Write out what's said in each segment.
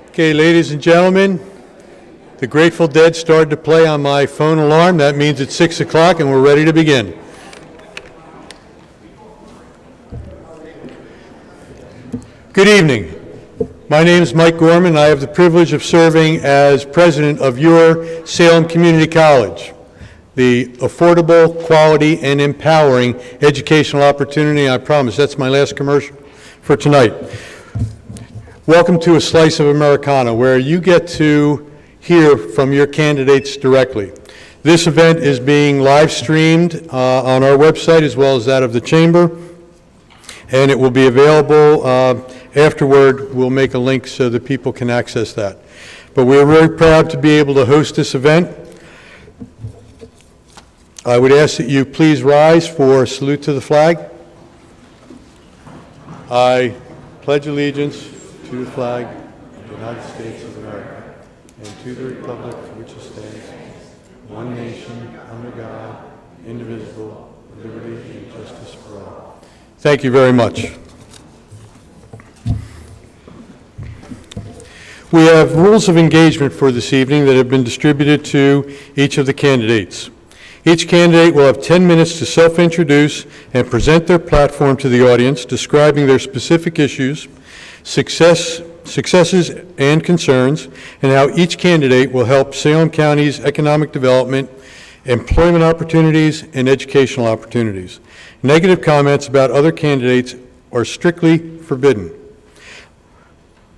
Okay, ladies and gentlemen, the Grateful Dead started to play on my phone alarm. That means it's 6 o'clock and we're ready to begin. Good evening. My name is Mike Gorman. I have the privilege of serving as president of your Salem Community College, the affordable, quality, and empowering educational opportunity. I promise that's my last commercial for tonight. Welcome to A Slice of Americana, where you get to hear from your candidates directly. This event is being live streamed on our website as well as that of the Chamber, and it will be available afterward. We'll make a link so that people can access that. But we're very proud to be able to host this event. I would ask that you please rise for a salute to the flag. I pledge allegiance to the flag of the United States of America and to the republic for which it stands, one nation, under God, indivisible, with liberty and justice for all. Thank you very much. We have rules of engagement for this evening that have been distributed to each of the candidates. Each candidate will have 10 minutes to self-introduce and present their platform to the audience, describing their specific issues, successes and concerns, and how each candidate will help Salem County's economic development, employment opportunities, and educational opportunities. Negative comments about other candidates are strictly forbidden.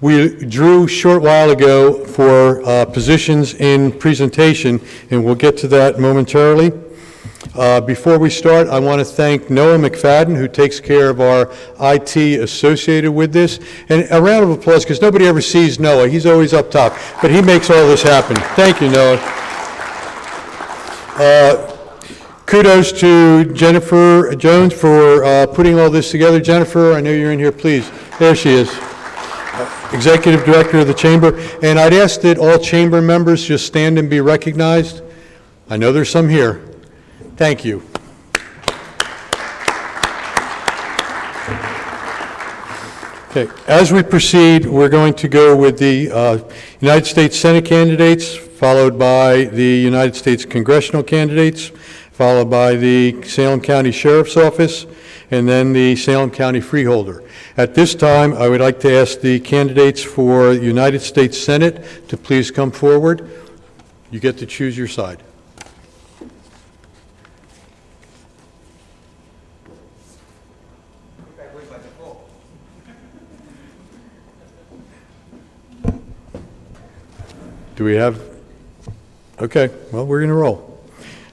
We drew a short while ago for positions in presentation, and we'll get to that momentarily. Before we start, I want to thank Noah McFadden, who takes care of our IT associated with this. And a round of applause, because nobody ever sees Noah. He's always up top, but he makes all this happen. Thank you, Noah. Kudos to Jennifer Jones for putting all this together. Jennifer, I know you're in here, please. There she is. Executive Director of the Chamber. And I'd ask that all Chamber members just stand and be recognized. I know there's some here. Thank you. Okay, as we proceed, we're going to go with the United States Senate candidates, followed by the United States Congressional candidates, followed by the Salem County Sheriff's Office, and then the Salem County Freeholder. At this time, I would like to ask the candidates for the United States Senate to please come forward. You get to choose your side. Do we have? Okay, well, we're going to roll.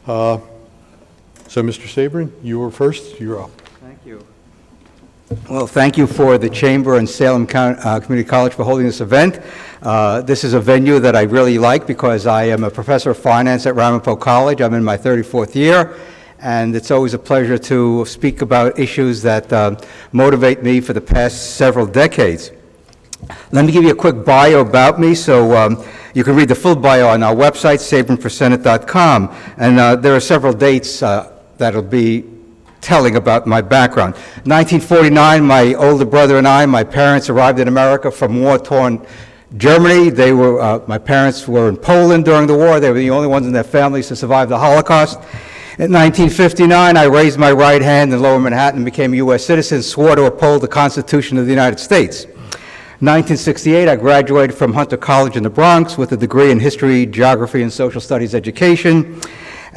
So, Mr. Sabrin, you were first. You're up. Thank you. Well, thank you for the Chamber and Salem Community College for holding this event. This is a venue that I really like because I am a professor of finance at Ramapo College. I'm in my 34th year, and it's always a pleasure to speak about issues that motivate me for the past several decades. Let me give you a quick bio about me, so you can read the full bio on our website, sabrinforsenate.com, and there are several dates that'll be telling about my background. 1949, my older brother and I, my parents arrived in America from war-torn Germany. My parents were in Poland during the war. They were the only ones in their families to survive the Holocaust. In 1959, I raised my right hand in Lower Manhattan and became a U.S. citizen, swore to uphold the Constitution of the United States. 1968, I graduated from Hunter College in the Bronx with a degree in history, geography, and social studies education,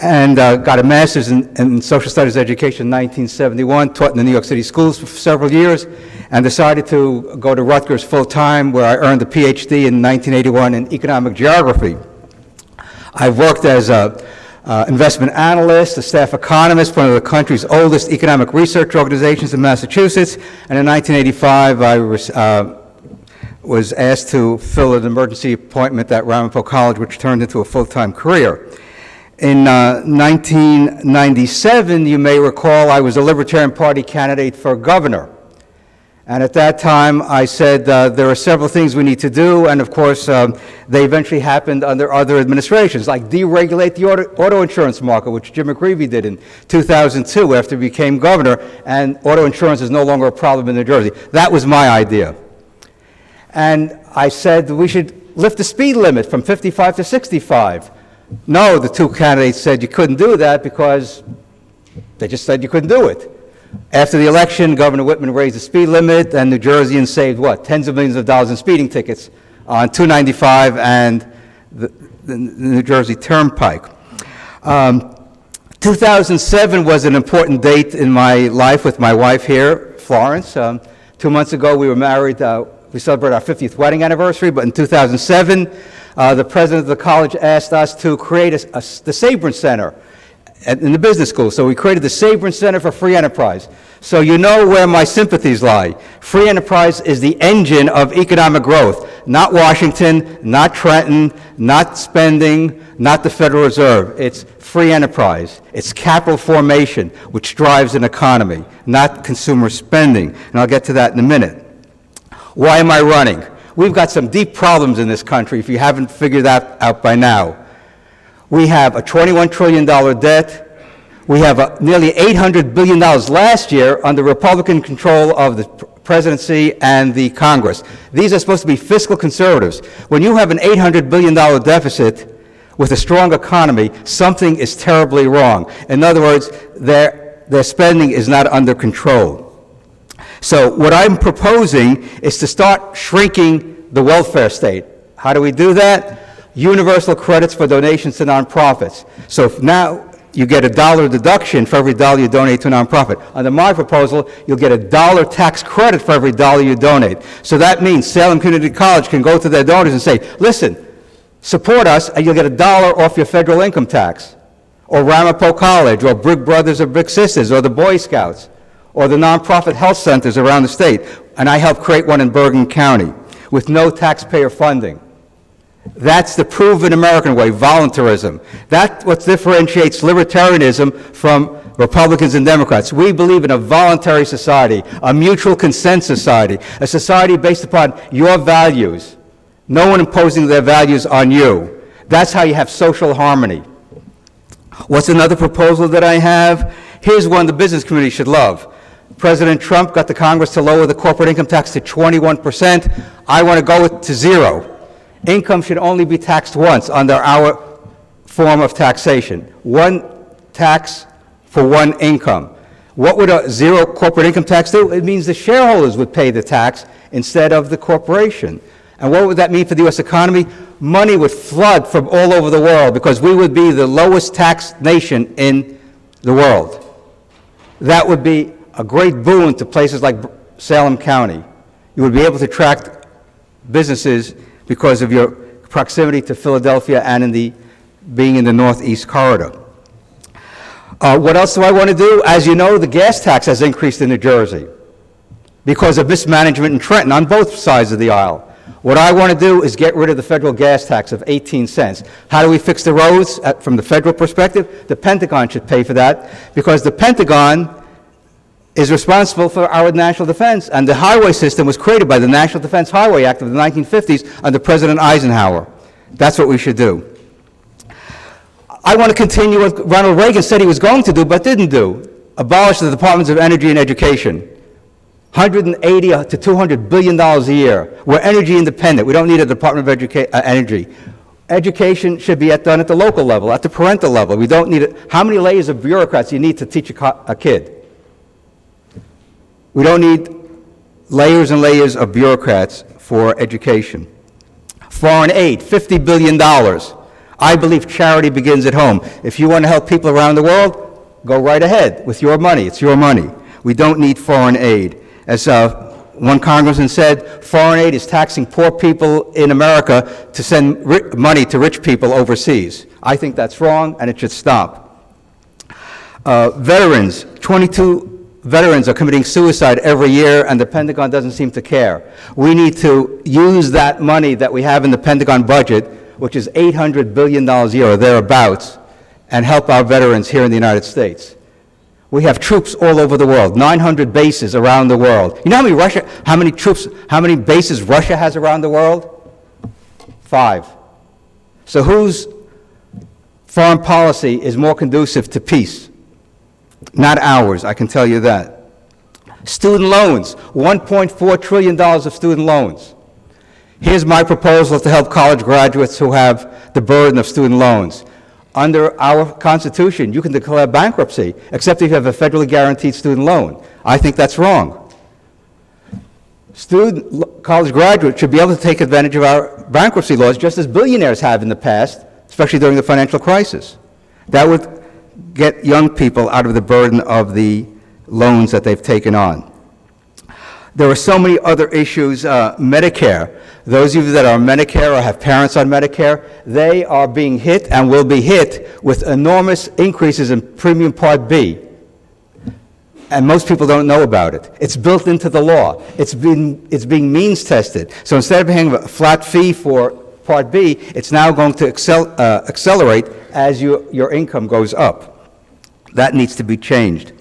and got a master's in social studies education in 1971, taught in the New York City schools for several years, and decided to go to Rutgers full-time, where I earned a PhD in 1981 in economic geography. I've worked as an investment analyst, a staff economist for one of the country's oldest economic research organizations in Massachusetts, and in 1985, I was asked to fill an emergency appointment at Ramapo College, which turned into a full-time career. In 1997, you may recall, I was a Libertarian Party candidate for governor. And at that time, I said there are several things we need to do, and of course, they eventually happened under other administrations, like deregulate the auto insurance market, which Jim McGreevey did in 2002 after he became governor, and auto insurance is no longer a problem in New Jersey. That was my idea. And I said we should lift the speed limit from 55 to 65. No, the two candidates said you couldn't do that because they just said you couldn't do it. After the election, Governor Whitman raised the speed limit, and New Jerseyans saved, what, tens of millions of dollars in speeding tickets on 295 and the New Jersey Turnpike. 2007 was an important date in my life with my wife here, Florence. 2 months ago, we were married. We celebrated our 50th wedding anniversary, but in 2007, the president of the college asked us to create the Sabrin Center in the business school. So we created the Sabrin Center for Free Enterprise. So you know where my sympathies lie. Free enterprise is the engine of economic growth, not Washington, not Trenton, not spending, not the Federal Reserve. It's free enterprise. It's capital formation, which drives an economy, not consumer spending. And I'll get to that in a minute. Why am I running? We've got some deep problems in this country, if you haven't figured that out by now. We have a $21 trillion debt. We have nearly $800 billion last year under Republican control of the presidency and the Congress. These are supposed to be fiscal conservatives. When you have an $800 billion deficit with a strong economy, something is terribly wrong. In other words, their spending is not under control. So what I'm proposing is to start shrinking the welfare state. How do we do that? Universal credits for donations to nonprofits. So if now you get $1 deduction for every dollar you donate to a nonprofit. Under my proposal, you'll get $1 tax credit for every dollar you donate. So that means Salem Community College can go to their donors and say, listen, support us and you'll get $1 off your federal income tax. Or Ramapo College, or Brick Brothers or Brick Sisters, or the Boy Scouts, or the nonprofit health centers around the state. And I helped create one in Bergen County with no taxpayer funding. That's the proven American way, voluntarism. That's what differentiates libertarianism from Republicans and Democrats. We believe in a voluntary society, a mutual consent society, a society based upon your values, no one imposing their values on you. That's how you have social harmony. What's another proposal that I have? Here's one the business community should love. President Trump got the Congress to lower the corporate income tax to 21%. I want to go to 0. Income should only be taxed once under our form of taxation. One tax for one income. What would a 0 corporate income tax do? It means the shareholders would pay the tax instead of the corporation. And what would that mean for the U.S. economy? Money would flood from all over the world because we would be the lowest taxed nation in the world. That would be a great boon to places like Salem County. You would be able to attract businesses because of your proximity to Philadelphia and being in the Northeast Corridor. What else do I want to do? As you know, the gas tax has increased in New Jersey because of mismanagement in Trenton on both sides of the aisle. What I want to do is get rid of the federal gas tax of 18 cents. How do we fix the roads from the federal perspective? The Pentagon should pay for that because the Pentagon is responsible for our national defense, and the highway system was created by the National Defense Highway Act of the 1950s under President Eisenhower. That's what we should do. I want to continue what Ronald Reagan said he was going to do but didn't do. Abolish the Departments of Energy and Education. $180 to $200 billion a year. We're energy independent. We don't need a Department of Energy. Education should be done at the local level, at the parental level. We don't need it. How many layers of bureaucrats do you need to teach a kid? We don't need layers and layers of bureaucrats for education. Foreign aid, $50 billion. I believe charity begins at home. If you want to help people around the world, go right ahead with your money. It's your money. We don't need foreign aid. As one congressman said, foreign aid is taxing poor people in America to send money to rich people overseas. I think that's wrong, and it should stop. Veterans, 22 veterans are committing suicide every year, and the Pentagon doesn't seem to care. We need to use that money that we have in the Pentagon budget, which is $800 billion a year or thereabouts, and help our veterans here in the United States. We have troops all over the world, 900 bases around the world. You know how many bases Russia has around the world? 5. So whose foreign policy is more conducive to peace? Not ours, I can tell you that. Student loans, $1.4 trillion of student loans. Here's my proposal to help college graduates who have the burden of student loans. Under our Constitution, you can declare bankruptcy, except if you have a federally guaranteed student loan. I think that's wrong. College graduates should be able to take advantage of our bankruptcy laws just as billionaires have in the past, especially during the financial crisis. That would get young people out of the burden of the loans that they've taken on. There are so many other issues. Medicare. Those of you that are on Medicare or have parents on Medicare, they are being hit and will be hit with enormous increases in Premium Part B. And most people don't know about it. It's built into the law. It's being means tested. So instead of paying a flat fee for Part B, it's now going to accelerate as your income goes up. That needs to be changed.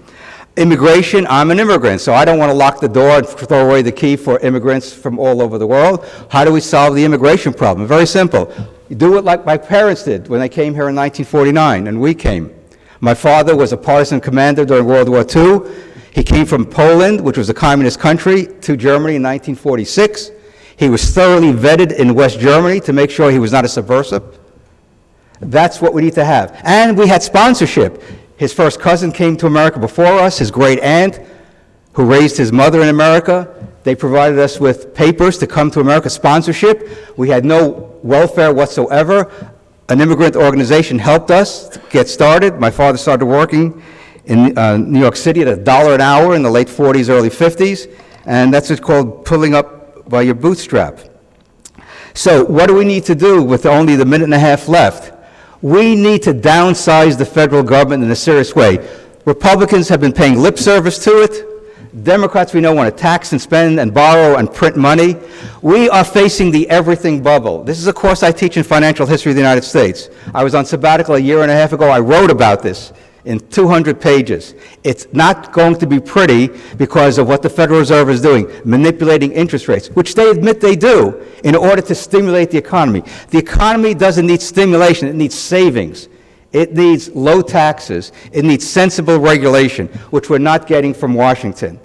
Immigration, I'm an immigrant, so I don't want to lock the door and throw away the key for immigrants from all over the world. How do we solve the immigration problem? Very simple. You do it like my parents did when they came here in 1949, and we came. My father was a partisan commander during World War II. He came from Poland, which was a communist country, to Germany in 1946. He was thoroughly vetted in West Germany to make sure he was not a subversive. That's what we need to have. And we had sponsorship. His first cousin came to America before us, his great aunt, who raised his mother in America. They provided us with papers to come to America, sponsorship. We had no welfare whatsoever. An immigrant organization helped us get started. My father started working in New York City at $1 an hour in the late 40s, early 50s, and that's what's called pulling up by your bootstrap. So what do we need to do with only the minute and a half left? We need to downsize the federal government in a serious way. Republicans have been paying lip service to it. Democrats, we know, want to tax and spend and borrow and print money. We are facing the everything bubble. This is a course I teach in financial history of the United States. I was on sabbatical a year and a half ago. I wrote about this in 200 pages. It's not going to be pretty because of what the Federal Reserve is doing, manipulating interest rates, which they admit they do in order to stimulate the economy. The economy doesn't need stimulation, it needs savings. It needs low taxes. It needs sensible regulation, which we're not getting from Washington.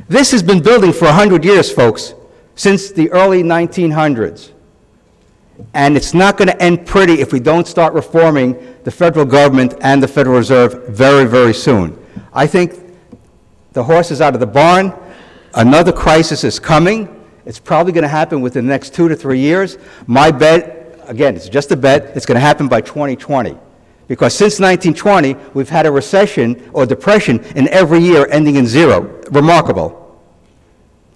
This has been building for 100 years, folks, since the early 1900s. And it's not going to end pretty if we don't start reforming the federal government and the Federal Reserve very, very soon. I think the horse is out of the barn. Another crisis is coming. It's probably going to happen within the next 2 to 3 years. My bet, again, it's just a bet, it's going to happen by 2020. Because since 1920, we've had a recession or depression in every year ending in zero. Remarkable.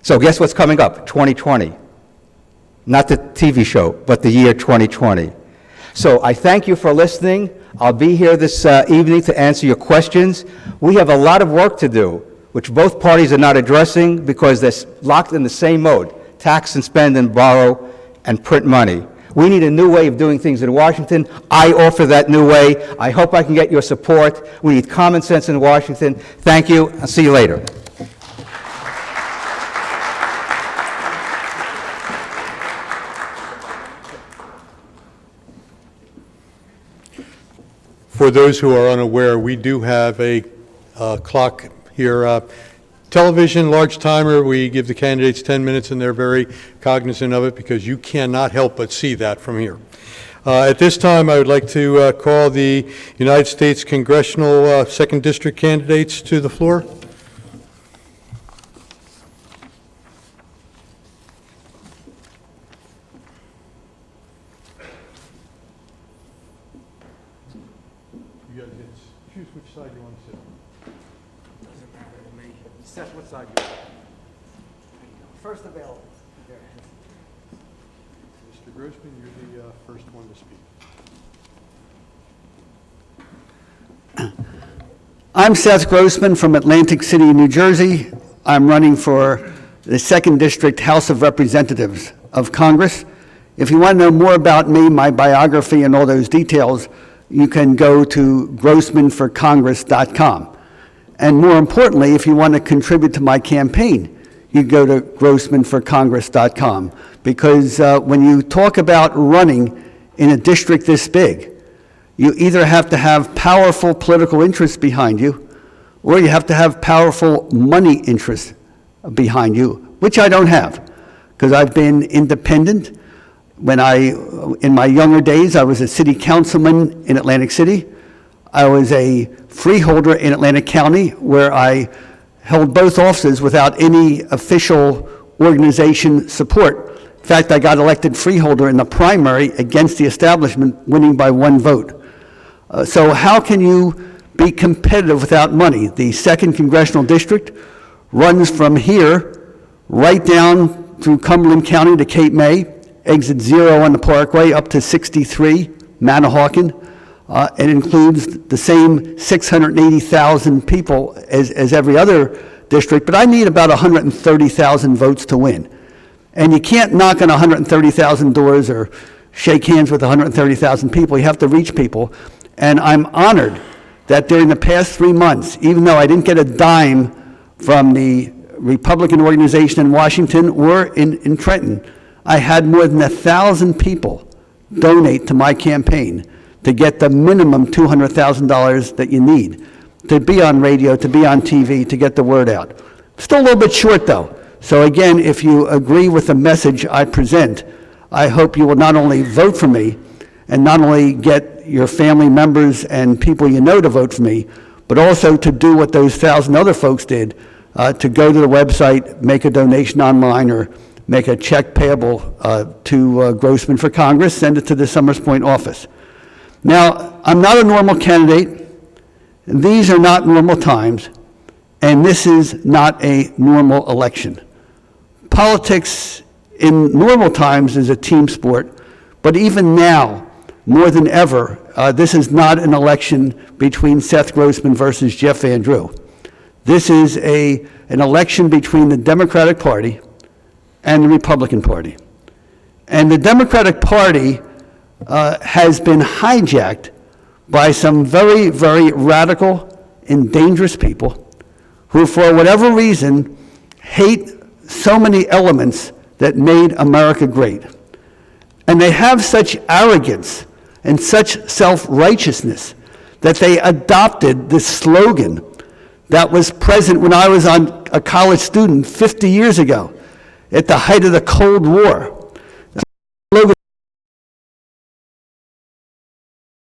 So guess what's coming up? 2020. Not the TV show, but the year 2020. So I thank you for listening. I'll be here this evening to answer your questions. We have a lot of work to do, which both parties are not addressing because they're locked in the same mode, tax and spend and borrow and print money. We need a new way of doing things in Washington. I offer that new way. I hope I can get your support. We need common sense in Washington. Thank you. I'll see you later. For those who are unaware, we do have a clock here. Television, large timer, we give the candidates 10 minutes, and they're very cognizant of it because you cannot help but see that from here. At this time, I would like to call the United States Congressional 2nd District candidates to the floor. You guys get to choose which side you want to sit on. Doesn't matter to me. Seth, what side you want? First available. Mr. Grossman, you're the first one to speak. I'm Seth Grossman from Atlantic City, New Jersey. I'm running for the 2nd District House of Representatives of Congress. If you want to know more about me, my biography, and all those details, you can go to grossmanforcongress.com. And more importantly, if you want to contribute to my campaign, you go to grossmanforcongress.com. Because when you talk about running in a district this big, you either have to have powerful political interests behind you, or you have to have powerful money interests behind you, which I don't have, because I've been independent In my younger days, I was a city councilman in Atlantic City. I was a freeholder in Atlantic County, where I held both offices without any official organization support. In fact, I got elected freeholder in the primary against the establishment, winning by 1 vote. So how can you be competitive without money? The 2nd Congressional District runs from here right down through Cumberland County to Cape May, exit 0 on the Parkway up to 63, Manahawkin. It includes the same 680,000 people as every other district, but I need about 130,000 votes to win. And you can't knock on 130,000 doors or shake hands with 130,000 people. You have to reach people. And I'm honored that during the past 3 months, even though I didn't get a dime from the Republican organization in Washington or in Trenton, I had more than 1,000 people donate to my campaign to get the minimum $200,000 that you need to be on radio, to be on TV, to get the word out. Still a little bit short, though. So again, if you agree with the message I present, I hope you will not only vote for me and not only get your family members and people you know to vote for me, but also to do what those 1,000 other folks did, to go to the website, make a donation online, or make a check payable to Grossman for Congress, send it to the Summers Point office. Now, I'm not a normal candidate. These are not normal times, and this is not a normal election. Politics in normal times is a team sport, but even now, more than ever, this is not an election between Seth Grossman versus Jeff Van Drew. This is an election between the Democratic Party and the Republican Party. And the Democratic Party has been hijacked by some very, very radical and dangerous people who, for whatever reason, hate so many elements that made America great. And they have such arrogance and such self-righteousness that they adopted this slogan that was present when I was a college student 50 years ago at the height of the Cold War. The slogan,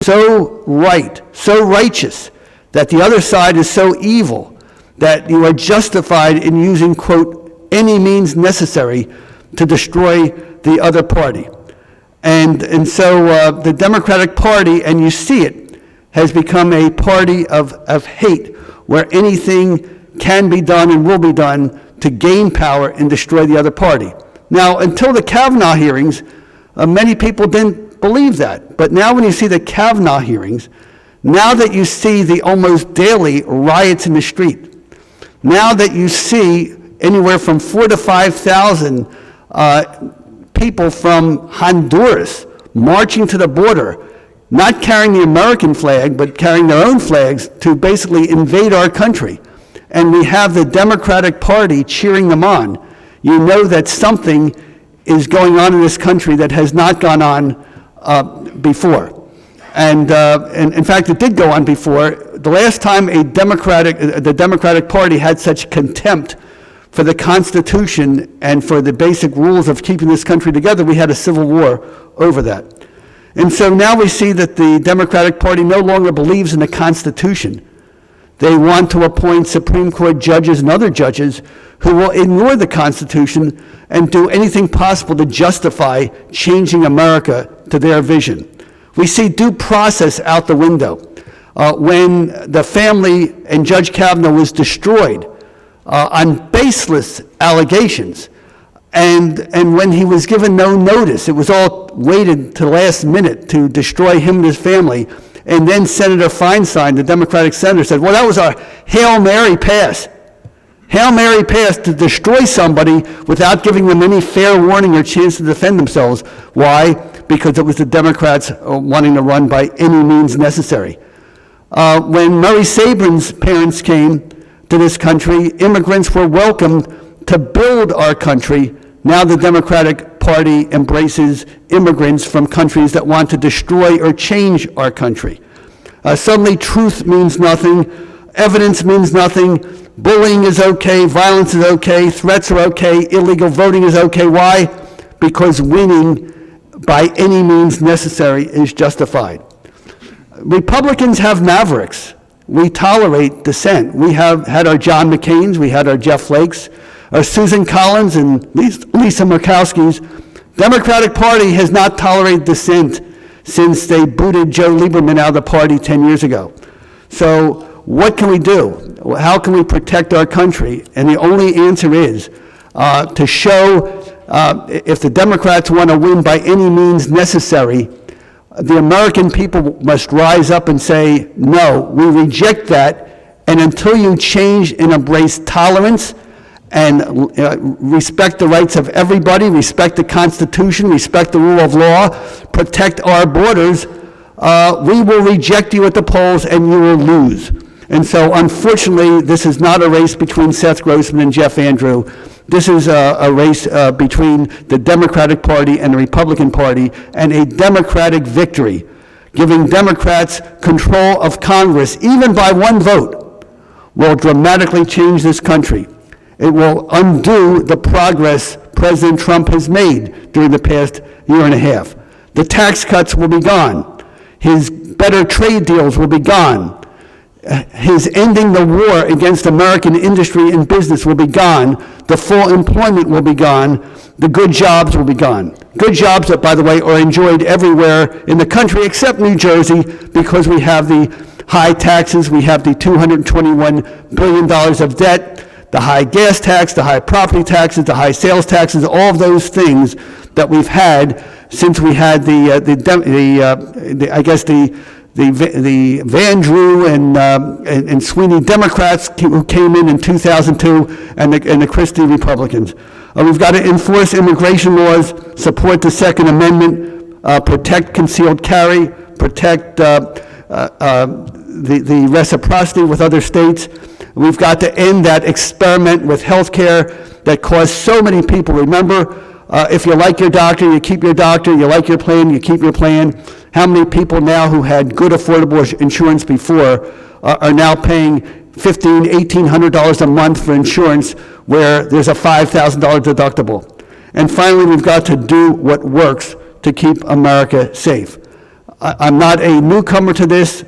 so right, so righteous, that the other side is so evil that you are justified in using, quote, any means necessary to destroy the other party. And so the Democratic Party, and you see it, has become a party of hate, where anything can be done and will be done to gain power and destroy the other party. Now, until the Kavanaugh hearings, many people didn't believe that. But now when you see the Kavanaugh hearings, now that you see the almost daily riots in the street, now that you see anywhere from 4,000 to 5,000 people from Honduras marching to the border, not carrying the American flag, but carrying their own flags to basically invade our country, and we have the Democratic Party cheering them on, you know that something is going on in this country that has not gone on before. And in fact, it did go on before. The last time the Democratic Party had such contempt for the Constitution and for the basic rules of keeping this country together, we had a civil war over that. And so now we see that the Democratic Party no longer believes in the Constitution. They want to appoint Supreme Court judges and other judges who will ignore the Constitution and do anything possible to justify changing America to their vision. We see due process out the window. When the family and Judge Kavanaugh was destroyed on baseless allegations, and when he was given no notice, it was all waited to the last minute to destroy him and his family. And then Senator Feinstein, the Democratic senator, said, well, that was a Hail Mary pass. Hail Mary pass to destroy somebody without giving them any fair warning or chance to defend themselves. Why? Because it was the Democrats wanting to run by any means necessary. When Murray Sabrin's parents came to this country, immigrants were welcomed to build our country. Now the Democratic Party embraces immigrants from countries that want to destroy or change our country. Suddenly truth means nothing, evidence means nothing, bullying is okay, violence is okay, threats are okay, illegal voting is okay. Why? Because winning by any means necessary is justified. Republicans have mavericks. We tolerate dissent. We have had our John McCains, we had our Jeff Flakes, our Susan Collins and Lisa Murkowski's. Democratic Party has not tolerated dissent since they booted Joe Lieberman out of the party 10 years ago. So what can we do? How can we protect our country? And the only answer is to show if the Democrats want to win by any means necessary, the American people must rise up and say, no, we reject that, and until you change and embrace tolerance and respect the rights of everybody, respect the Constitution, respect the rule of law, protect our borders, we will reject you at the polls and you will lose. And so, unfortunately, this is not a race between Seth Grossman and Jeff Andrew. This is a race between the Democratic Party and the Republican Party, and a Democratic victory, giving Democrats control of Congress, even by one vote, will dramatically change this country. It will undo the progress President Trump has made during the past year and a half. The tax cuts will be gone. His better trade deals will be gone. His ending the war against American industry and business will be gone. The full employment will be gone. The good jobs will be gone. Good jobs that, by the way, are enjoyed everywhere in the country except New Jersey, because we have the high taxes, we have the $221 billion of debt, the high gas tax, the high property taxes, the high sales taxes, all of those things that we've had since we had the Van Drew and Sweeney Democrats who came in 2002, and the Christie Republicans. We've got to enforce immigration laws, support the Second Amendment, protect concealed carry, protect the reciprocity with other states. We've got to end that experiment with health care that caused so many people. Remember, if you like your doctor, you keep your doctor. You like your plan, you keep your plan. How many people now who had good affordable insurance before are now paying $1,500, $1,800 a month for insurance where there's a $5,000 deductible? And finally, we've got to do what works to keep America safe. I'm not a newcomer to this.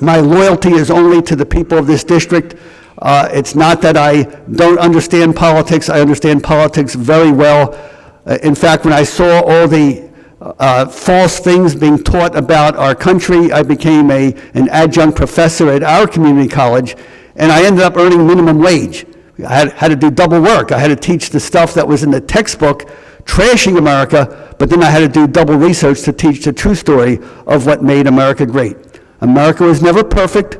My loyalty is only to the people of this district. It's not that I don't understand politics. I understand politics very well. In fact, when I saw all the false things being taught about our country, I became an adjunct professor at our community college, and I ended up earning minimum wage. I had to do double work. I had to teach the stuff that was in the textbook, trashing America, but then I had to do double research to teach the true story of what made America great. America was never perfect.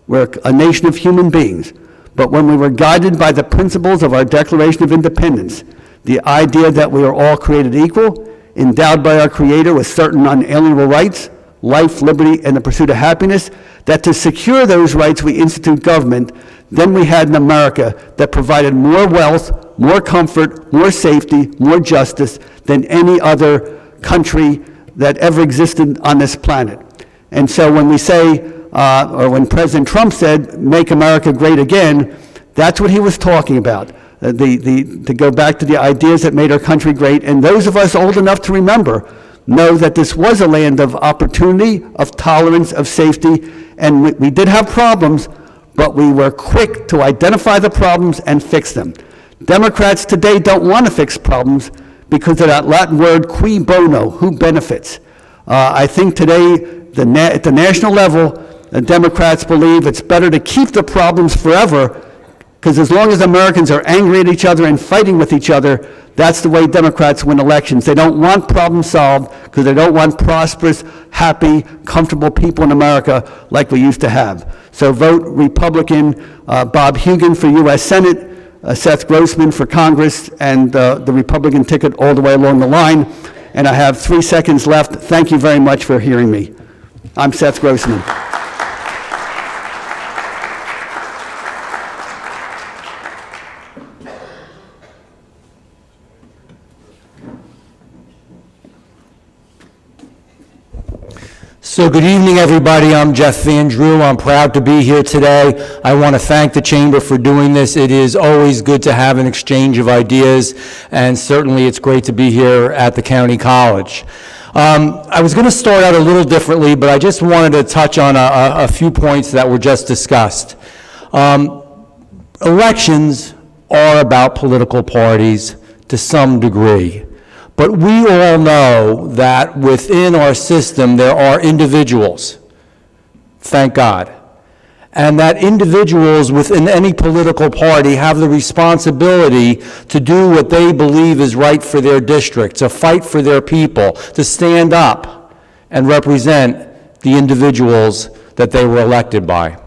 We're a nation of human beings. But when we were guided by the principles of our Declaration of Independence, the idea that we are all created equal, endowed by our Creator with certain unalienable rights, life, liberty, and the pursuit of happiness, that to secure those rights we institute government, then we had an America that provided more wealth, more comfort, more safety, more justice than any other country that ever existed on this planet. And so when we say, or when President Trump said, make America great again, that's what he was talking about. To go back to the ideas that made our country great. And those of us old enough to remember know that this was a land of opportunity, of tolerance, of safety, and we did have problems, but we were quick to identify the problems and fix them. Democrats today don't want to fix problems because of that Latin word cui bono, who benefits. I think today, at the national level, the Democrats believe it's better to keep the problems forever, because as long as Americans are angry at each other and fighting with each other, that's the way Democrats win elections. They don't want problems solved because they don't want prosperous, happy, comfortable people in America like we used to have. So vote Republican, Bob Hugin for U.S. Senate, Seth Grossman for Congress, and the Republican ticket all the way along the line. And I have 3 seconds left. Thank you very much for hearing me. I'm Seth Grossman. So good evening, everybody. I'm Jeff Van Drew. I'm proud to be here today. I want to thank the Chamber for doing this. It is always good to have an exchange of ideas, and certainly it's great to be here at the County College. I was going to start out a little differently, but I just wanted to touch on a few points that were just discussed. Elections are about political parties to some degree. But we all know that within our system there are individuals, thank God, and that individuals within any political party have the responsibility to do what they believe is right for their district, to fight for their people, to stand up and represent the individuals that they were elected by.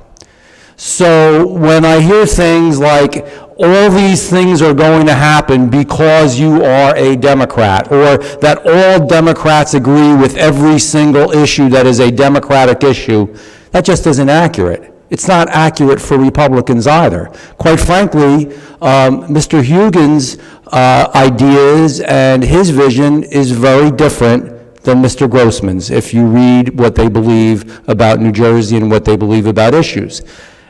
So when I hear things like, all these things are going to happen because you are a Democrat, or that all Democrats agree with every single issue that is a Democratic issue, that just isn't accurate. It's not accurate for Republicans either. Quite frankly, Mr. Hugin's ideas and his vision is very different than Mr. Grossman's, if you read what they believe about New Jersey and what they believe about issues.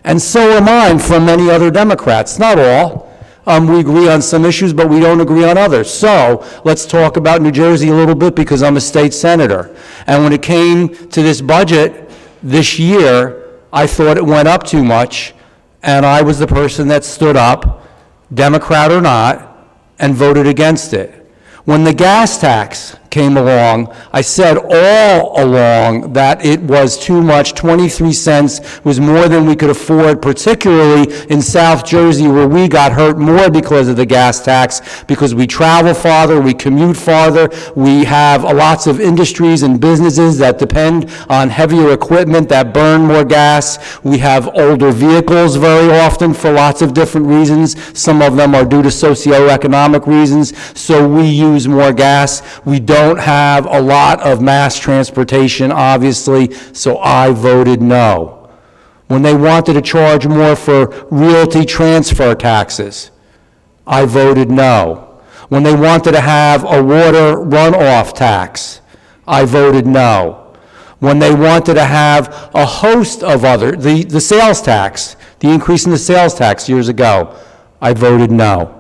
And so are mine from many other Democrats, not all. We agree on some issues, but we don't agree on others. So let's talk about New Jersey a little bit because I'm a state senator. And when it came to this budget this year, I thought it went up too much, and I was the person that stood up, Democrat or not, and voted against it. When the gas tax came along, I said all along that it was too much. 23 cents was more than we could afford, particularly in South Jersey, where we got hurt more because of the gas tax, because we travel farther, we commute farther, we have lots of industries and businesses that depend on heavier equipment that burn more gas. We have older vehicles very often for lots of different reasons. Some of them are due to socioeconomic reasons, so we use more gas. We don't have a lot of mass transportation, obviously, so I voted no. When they wanted to charge more for realty transfer taxes, I voted no. When they wanted to have a water runoff tax, I voted no. When they wanted to have a host of other, the sales tax, the increase in the sales tax years ago, I voted no.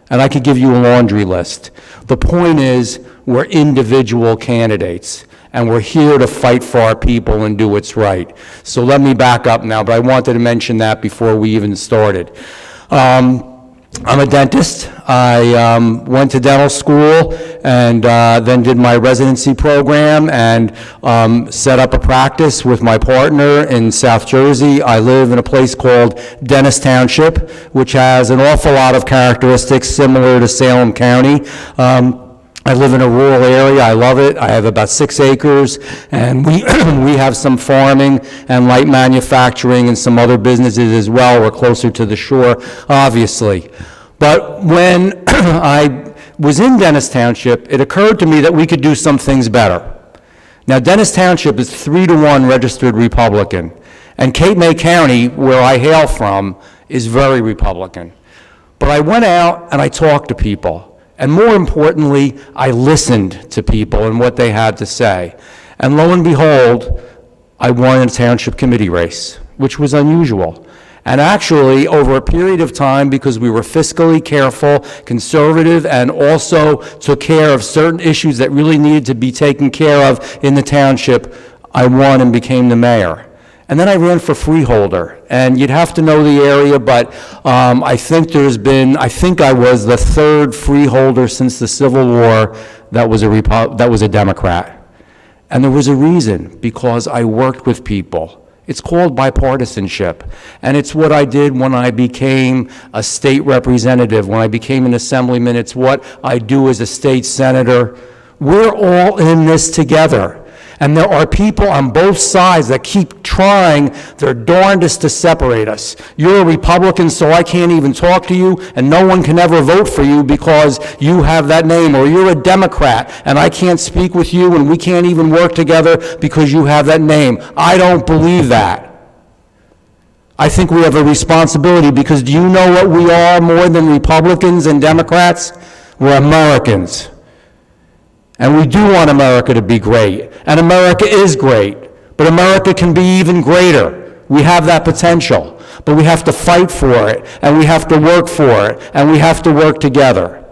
And I could give you a laundry list. The point is, we're individual candidates, and we're here to fight for our people and do what's right. So let me back up now, but I wanted to mention that before we even started. I'm a dentist. I went to dental school and then did my residency program and set up a practice with my partner in South Jersey. I live in a place called Dennis Township, which has an awful lot of characteristics similar to Salem County. I live in a rural area. I love it. I have about 6 acres, and we have some farming and light manufacturing and some other businesses as well. We're closer to the shore, obviously. But when I was in Dennis Township, it occurred to me that we could do some things better. Now, Dennis Township is 3-to-1 registered Republican, and Cape May County, where I hail from, is very Republican. But I went out and I talked to people. And more importantly, I listened to people and what they had to say. And lo and behold, I won a township committee race, which was unusual. And actually, over a period of time, because we were fiscally careful, conservative, and also took care of certain issues that really needed to be taken care of in the township, I won and became the mayor. And then I ran for Freeholder, and you'd have to know the area, but I think I was the 3rd Freeholder since the Civil War that was a Democrat. And there was a reason, because I worked with people. It's called bipartisanship, and it's what I did when I became a state representative, when I became an assemblyman. It's what I do as a state senator. We're all in this together. And there are people on both sides that keep trying their darndest to separate us. You're a Republican, so I can't even talk to you, and no one can ever vote for you because you have that name. Or you're a Democrat, and I can't speak with you, and we can't even work together because you have that name. I don't believe that. I think we have a responsibility, because do you know what we are more than Republicans and Democrats? We're Americans. And we do want America to be great, and America is great, But America can be even greater. We have that potential, but we have to fight for it, and we have to work for it, and we have to work together.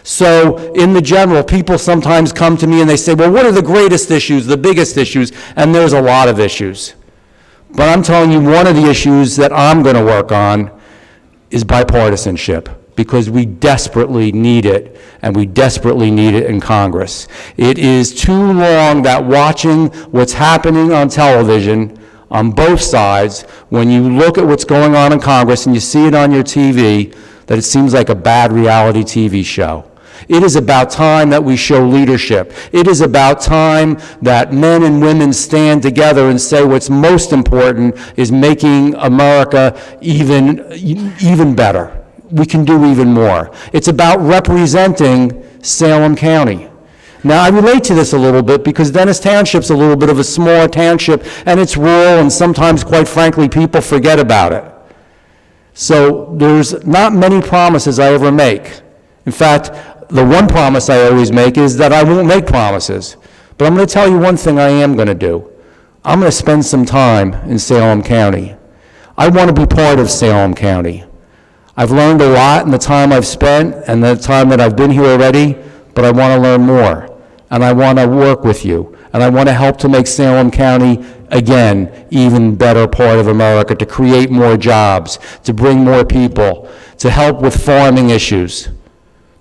So in the general, people sometimes come to me and they say, well, what are the greatest issues, the biggest issues? And there's a lot of issues. But I'm telling you, one of the issues that I'm going to work on is bipartisanship, because we desperately need it, and we desperately need it in Congress. It is too long that watching what's happening on television on both sides, when you look at what's going on in Congress and you see it on your TV, that it seems like a bad reality TV show. It is about time that we show leadership. It is about time that men and women stand together and say what's most important is making America even better. We can do even more. It's about representing Salem County. Now, I relate to this a little bit because Dennis Township's a little bit of a smaller township, and it's rural, and sometimes, quite frankly, people forget about it. So there's not many promises I ever make. In fact, the one promise I always make is that I won't make promises. But I'm going to tell you one thing I am going to do. I'm going to spend some time in Salem County. I want to be part of Salem County. I've learned a lot in the time I've spent and the time that I've been here already, but I want to learn more. And I want to work with you. And I want to help to make Salem County, again, even better part of America, to create more jobs, to bring more people, to help with farming issues.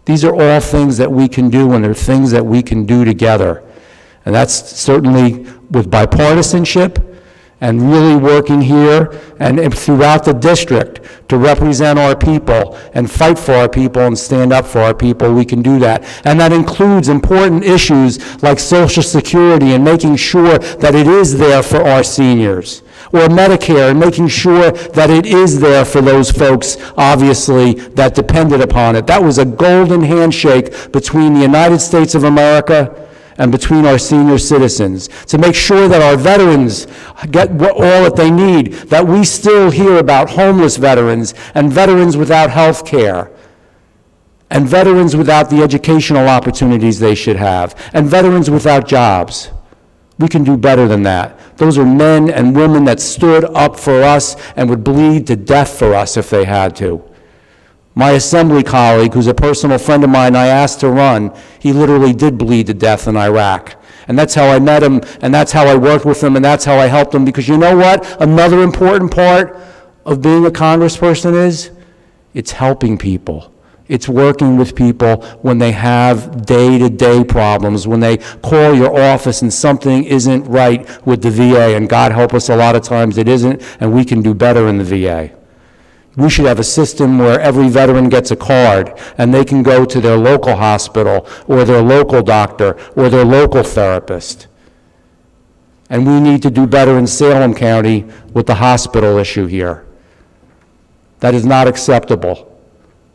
These are all things that we can do, and they're things that we can do together. And that's certainly with bipartisanship and really working here and throughout the district to represent our people and fight for our people and stand up for our people. We can do that. And that includes important issues like Social Security and making sure that it is there for our seniors, or Medicare, and making sure that it is there for those folks, obviously, that depended upon it. That was a golden handshake between the United States of America and between our senior citizens, to make sure that our veterans get all that they need, that we still hear about homeless veterans and veterans without health care, and veterans without the educational opportunities they should have, and veterans without jobs. We can do better than that. Those are men and women that stood up for us and would bleed to death for us if they had to. My assembly colleague, who's a personal friend of mine, I asked to run. He literally did bleed to death in Iraq. And that's how I met him, and that's how I worked with him, and that's how I helped him. Because you know what? Another important part of being a congressperson is, it's helping people. It's working with people when they have day-to-day problems, when they call your office and something isn't right with the VA, and God help us, a lot of times it isn't, and we can do better in the VA. We should have a system where every veteran gets a card and they can go to their local hospital or their local doctor or their local therapist. And we need to do better in Salem County with the hospital issue here. That is not acceptable.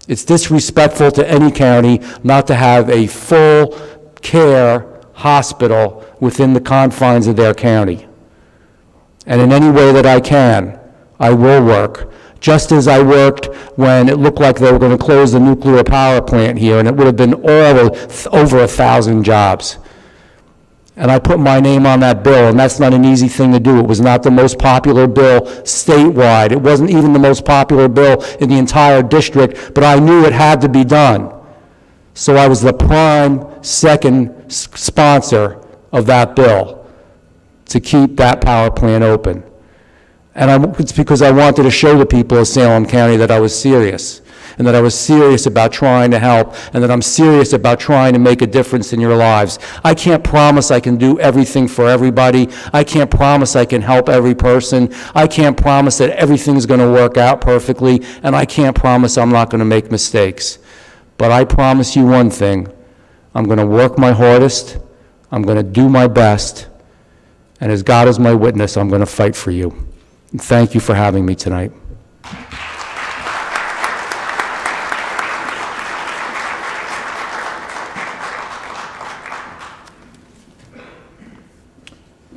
It's disrespectful to any county not to have a full care hospital within the confines of their county. And in any way that I can, I will work. Just as I worked when it looked like they were going to close the nuclear power plant here, and it would have been over 1,000 jobs. And I put my name on that bill, and that's not an easy thing to do. It was not the most popular bill statewide. It wasn't even the most popular bill in the entire district, but I knew it had to be done. So I was the prime second sponsor of that bill to keep that power plant open. And it's because I wanted to show the people of Salem County that I was serious, and that I was serious about trying to help, and that I'm serious about trying to make a difference in your lives. I can't promise I can do everything for everybody. I can't promise I can help every person. I can't promise that everything's going to work out perfectly, and I can't promise I'm not going to make mistakes. But I promise you one thing. I'm going to work my hardest. I'm going to do my best. And as God is my witness, I'm going to fight for you. And thank you for having me tonight.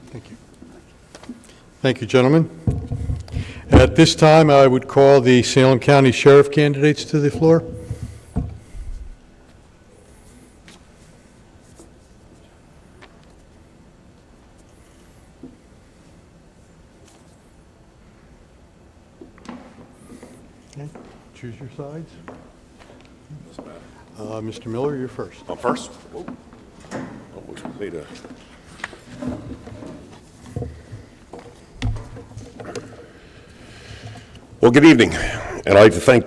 Thank you. Thank you, gentlemen. At this time, I would call the Salem County Sheriff candidates to the floor. choose your sides. Mr. Miller, you're first. I'm first. Whoa. Almost made a... Well, good evening. And I'd like to take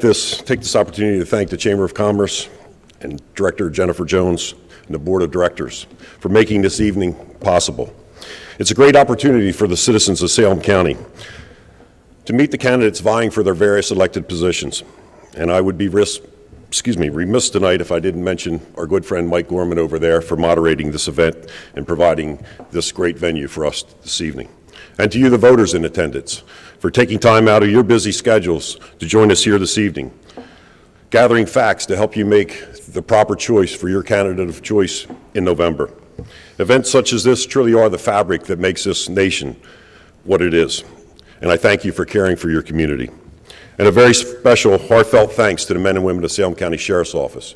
this opportunity to thank the Chamber of Commerce and Director Jennifer Jones and the Board of Directors for making this evening possible. It's a great opportunity for the citizens of Salem County to meet the candidates vying for their various elected positions. And I would be remiss tonight if I didn't mention our good friend Mike Gorman over there for moderating this event and providing this great venue for us this evening. And to you, the voters in attendance, for taking time out of your busy schedules to join us here this evening, gathering facts to help you make the proper choice for your candidate of choice in November. Events such as this truly are the fabric that makes this nation what it is. And I thank you for caring for your community. And a very special, heartfelt thanks to the men and women of Salem County Sheriff's Office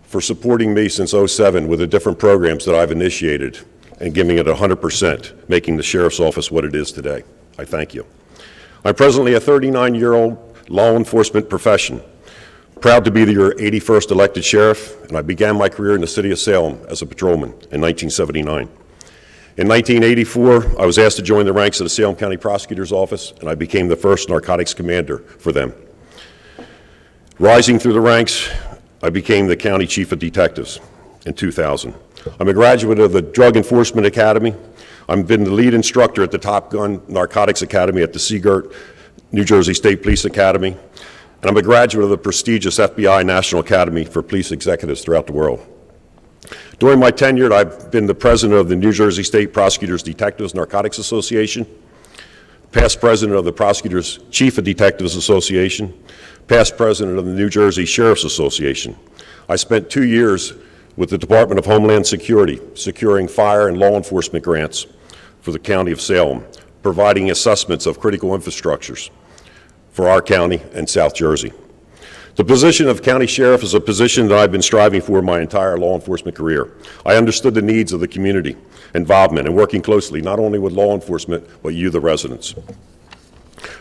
for supporting me since '07 with the different programs that I've initiated and giving it 100%, making the Sheriff's Office what it is today. I thank you. I'm presently a 39-year-old law enforcement profession, proud to be your 81st elected sheriff, and I began my career in the city of Salem as a patrolman in 1979. In 1984, I was asked to join the ranks of the Salem County Prosecutor's Office, and I became the first narcotics commander for them. Rising through the ranks, I became the County Chief of Detectives in 2000. I'm a graduate of the Drug Enforcement Academy. I've been the lead instructor at the Top Gun Narcotics Academy at the Seagirt, New Jersey State Police Academy, and I'm a graduate of the prestigious FBI National Academy for Police Executives throughout the world. During my tenure, I've been the president of the New Jersey State Prosecutors Detectives Narcotics Association, past president of the Prosecutors Chief of Detectives Association, past president of the New Jersey Sheriff's Association. I spent 2 years with the Department of Homeland Security, securing fire and law enforcement grants for the County of Salem, providing assessments of critical infrastructures for our county and South Jersey. The position of county sheriff is a position that I've been striving for my entire law enforcement career. I understood the needs of the community, involvement, and working closely not only with law enforcement, but you, the residents.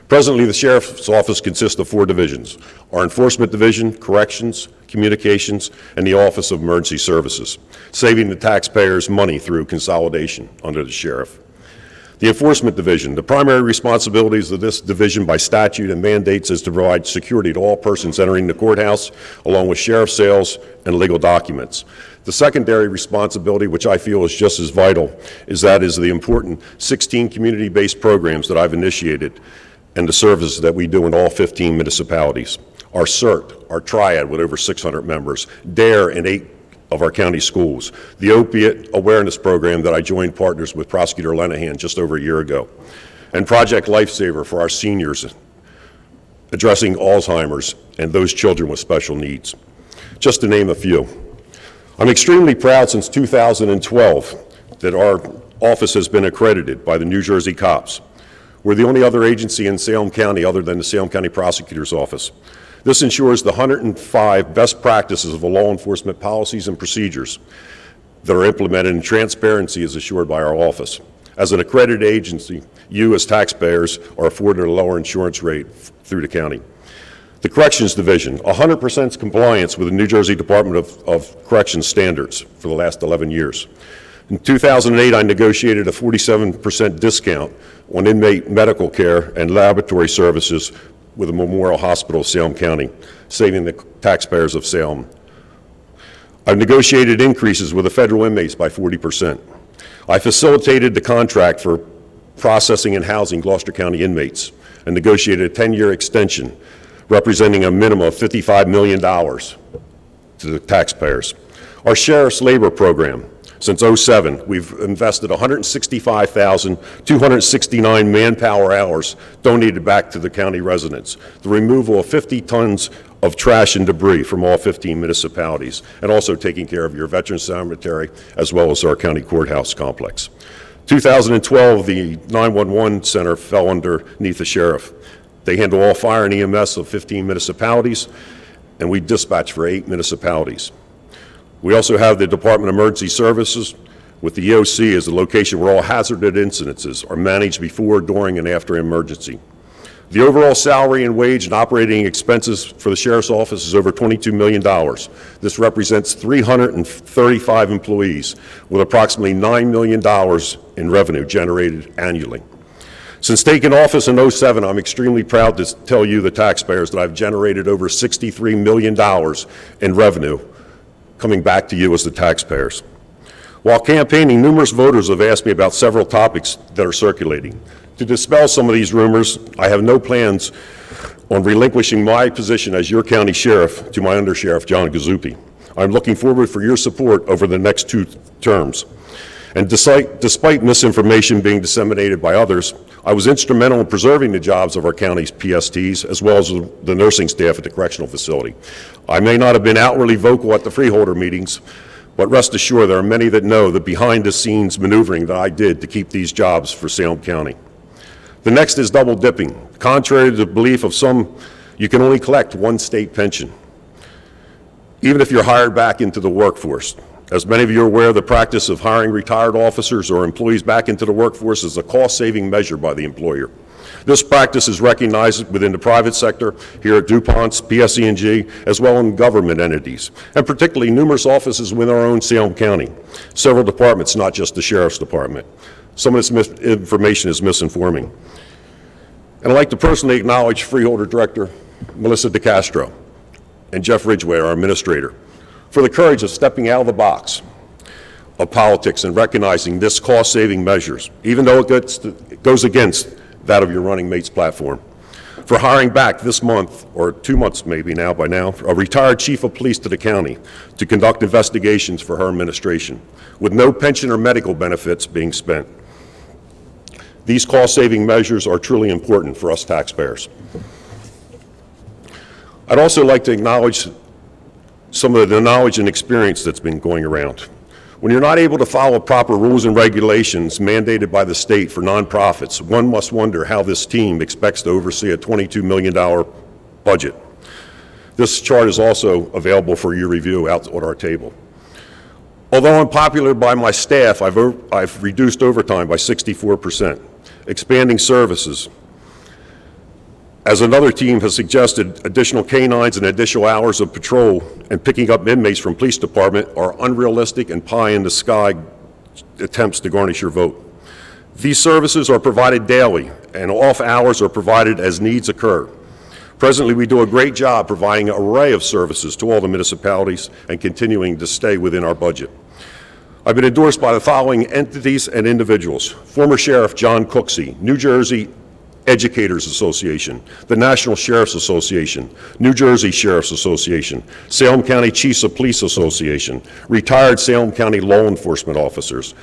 Presently, the Sheriff's Office consists of 4 divisions: our Enforcement Division, Corrections, Communications, and the Office of Emergency Services, saving the taxpayers money through consolidation under the Sheriff. The Enforcement Division, the primary responsibilities of this division by statute and mandates is to provide security to all persons entering the courthouse, along with sheriff's sales and legal documents. The secondary responsibility, which I feel is just as vital, is the important 16 community-based programs that I've initiated and the services that we do in all 15 municipalities. Our CERT, our triad with over 600 members, DARE in 8 of our county schools, the opiate awareness program that I joined partners with Prosecutor Lenahan just over a year ago, and Project Lifesaver for our seniors, addressing Alzheimer's and those children with special needs, just to name a few. I'm extremely proud since 2012 that our office has been accredited by the New Jersey Cops. We're the only other agency in Salem County other than the Salem County Prosecutor's Office. This ensures the 105 best practices of law enforcement policies and procedures that are implemented, and transparency is assured by our office. As an accredited agency, you as taxpayers are afforded a lower insurance rate through the county. The Corrections Division, 100% compliance with the New Jersey Department of Corrections standards for the last 11 years. In 2008, I negotiated a 47% discount on inmate medical care and laboratory services with the Memorial Hospital of Salem County, saving the taxpayers of Salem. I've negotiated increases with the federal inmates by 40%. I facilitated the contract for processing and housing Gloucester County inmates and negotiated a 10-year extension representing a minimum of $55 million to the taxpayers. Our Sheriff's Labor Program, since '07, we've invested 165,269 manpower hours donated back to the county residents, the removal of 50 tons of trash and debris from all 15 municipalities, and also taking care of your Veterans Cemetery as well as our county courthouse complex. 2012, the 911 center fell underneath the sheriff. They handle all fire and EMS of 15 municipalities, and we dispatch for 8 municipalities. We also have the Department of Emergency Services with the EOC as the location where all hazardous incidences are managed before, during, and after emergency. The overall salary and wage and operating expenses for the Sheriff's Office is over $22 million. This represents 335 employees with approximately $9 million in revenue generated annually. Since taking office in '07, I'm extremely proud to tell you, the taxpayers, that I've generated over $63 million in revenue coming back to you as the taxpayers. While campaigning, numerous voters have asked me about several topics that are circulating. To dispel some of these rumors, I have no plans on relinquishing my position as your county sheriff to my undersheriff, John Gazzupi. I'm looking forward for your support over the next 2 terms. And despite misinformation being disseminated by others, I was instrumental in preserving the jobs of our county's PSTs, as well as the nursing staff at the correctional facility. I may not have been outwardly vocal at the Freeholder meetings, but rest assured there are many that know the behind-the-scenes maneuvering that I did to keep these jobs for Salem County. The next is double dipping. Contrary to the belief of some, you can only collect one state pension, even if you're hired back into the workforce. As many of you are aware, the practice of hiring retired officers or employees back into the workforce is a cost-saving measure by the employer. This practice is recognized within the private sector, here at DuPont's, PSE&G, as well in government entities, and particularly numerous offices within our own Salem County. Several departments, not just the Sheriff's Department. Some of this information is misinforming. And I'd like to personally acknowledge Freeholder Director Melissa DeCastro and Jeff Ridgway, our administrator, for the courage of stepping out of the box of politics and recognizing this cost-saving measures, even though it goes against that of your running mate's platform. For hiring back this month, or 2 months maybe now by now, a retired chief of police to the county to conduct investigations for her administration, with no pension or medical benefits being spent. These cost-saving measures are truly important for us taxpayers. I'd also like to acknowledge some of the knowledge and experience that's been going around. When you're not able to follow proper rules and regulations mandated by the state for nonprofits, one must wonder how this team expects to oversee a $22 million budget. This chart is also available for your review out on our table. Although unpopular by my staff, I've reduced overtime by 64%, expanding services. As another team has suggested, additional canines and additional hours of patrol and picking up inmates from police department are unrealistic and pie-in-the-sky attempts to garnish your vote. These services are provided daily, and off hours are provided as needs occur. Presently, we do a great job providing an array of services to all the municipalities and continuing to stay within our budget. I've been endorsed by the following entities and individuals: former Sheriff John Cooksey, New Jersey Educators Association, the National Sheriff's Association, New Jersey Sheriff's Association, Salem County Chiefs of Police Association, retired Salem County law enforcement officers,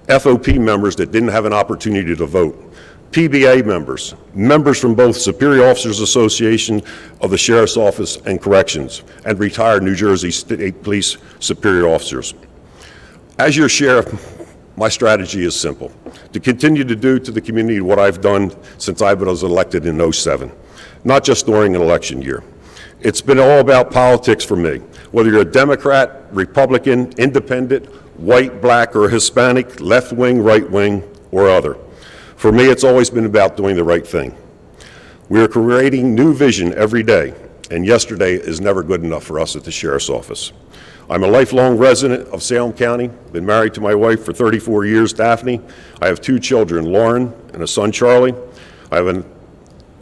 FOP members that didn't have an opportunity to vote, PBA members, members from both Superior Officers Association of the Sheriff's Office and Corrections, and retired New Jersey State Police Superior Officers. As your sheriff, my strategy is simple: to continue to do to the community what I've done since I was elected in '07, not just during an election year. It's been all about politics for me. Whether you're a Democrat, Republican, Independent, white, black, or Hispanic, left wing, right wing, or other. For me, it's always been about doing the right thing. We are creating new vision every day, and yesterday is never good enough for us at the Sheriff's Office. I'm a lifelong resident of Salem County, been married to my wife for 34 years, Daphne. I have 2 children, Lauren and a son, Charlie. I have a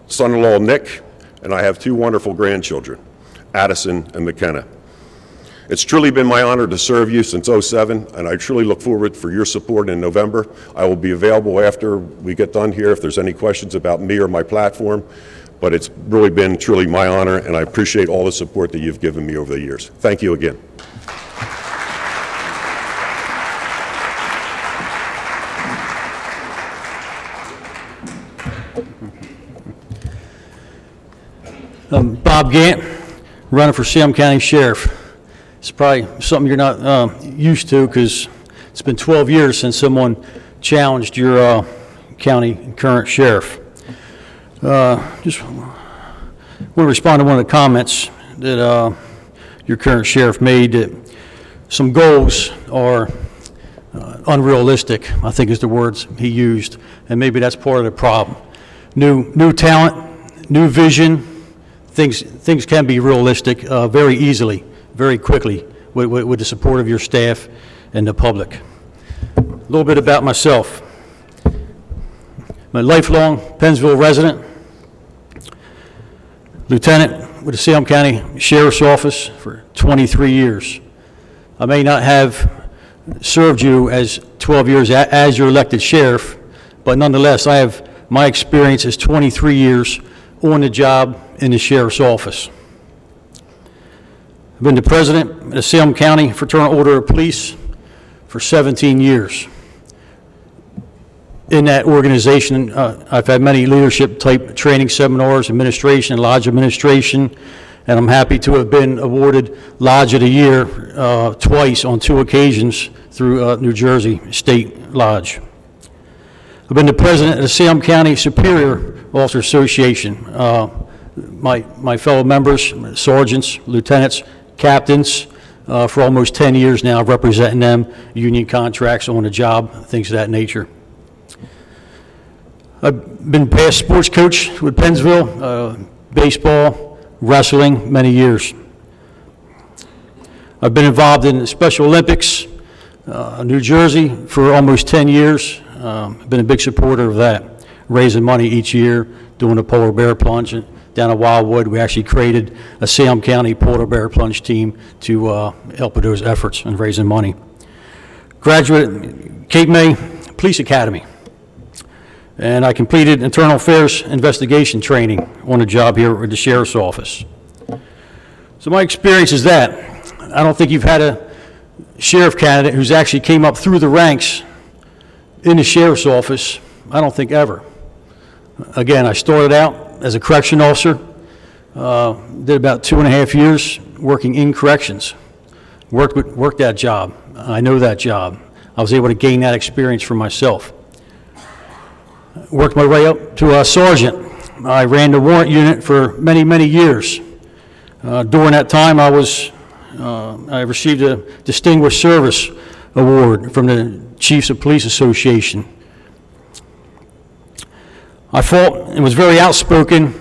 son-in-law, Nick, and I have 2 wonderful grandchildren, Addison and McKenna. It's truly been my honor to serve you since '07, and I truly look forward for your support in November. I will be available after we get done here if there's any questions about me or my platform, but it's really been truly my honor, and I appreciate all the support that you've given me over the years. Thank you again. Bob Gant, running for Salem County Sheriff. It's probably something you're not used to, because it's been 12 years since someone challenged your county current sheriff. Just want to respond to one of the comments that your current sheriff made, that some goals are unrealistic, I think is the words he used, and maybe that's part of the problem. New talent new vision, things can be realistic very easily, very quickly, with the support of your staff and the public. A little bit about myself. I'm a lifelong Pennsville resident, lieutenant with the Salem County Sheriff's Office for 23 years. I may not have served you as 12 years as your elected sheriff, but nonetheless, my experience is 23 years on the job in the sheriff's office. I've been the president of the Salem County Fraternal Order of Police for 17 years. In that organization, I've had many leadership-type training seminars, administration, and lodge administration, and I'm happy to have been awarded Lodge of the Year twice on 2 occasions through New Jersey State Lodge. I've been the president of the Salem County Superior Officer Association. My fellow members, sergeants, lieutenants, captains, for almost 10 years now, representing them, union contracts on the job, things of that nature. I've been past sports coach with Pennsville, baseball, wrestling, many years. I've been involved in the Special Olympics, New Jersey, for almost 10 years. I've been a big supporter of that, raising money each year, doing a polar bear plunge. Down at Wildwood, we actually created a Salem County polar bear plunge team to help with those efforts and raising money. Graduated Cape May Police Academy. And I completed internal affairs investigation training on the job here at the Sheriff's Office. So my experience is that. I don't think you've had a sheriff candidate who's actually came up through the ranks in the Sheriff's Office, I don't think ever. Again, I started out as a correction officer, did about 2.5 years working in corrections, worked that job. I know that job. I was able to gain that experience for myself. Worked my way up to a sergeant. I ran the warrant unit for many, many years. During that time, I received a Distinguished Service Award from the Chiefs of Police Association. I fought and was very outspoken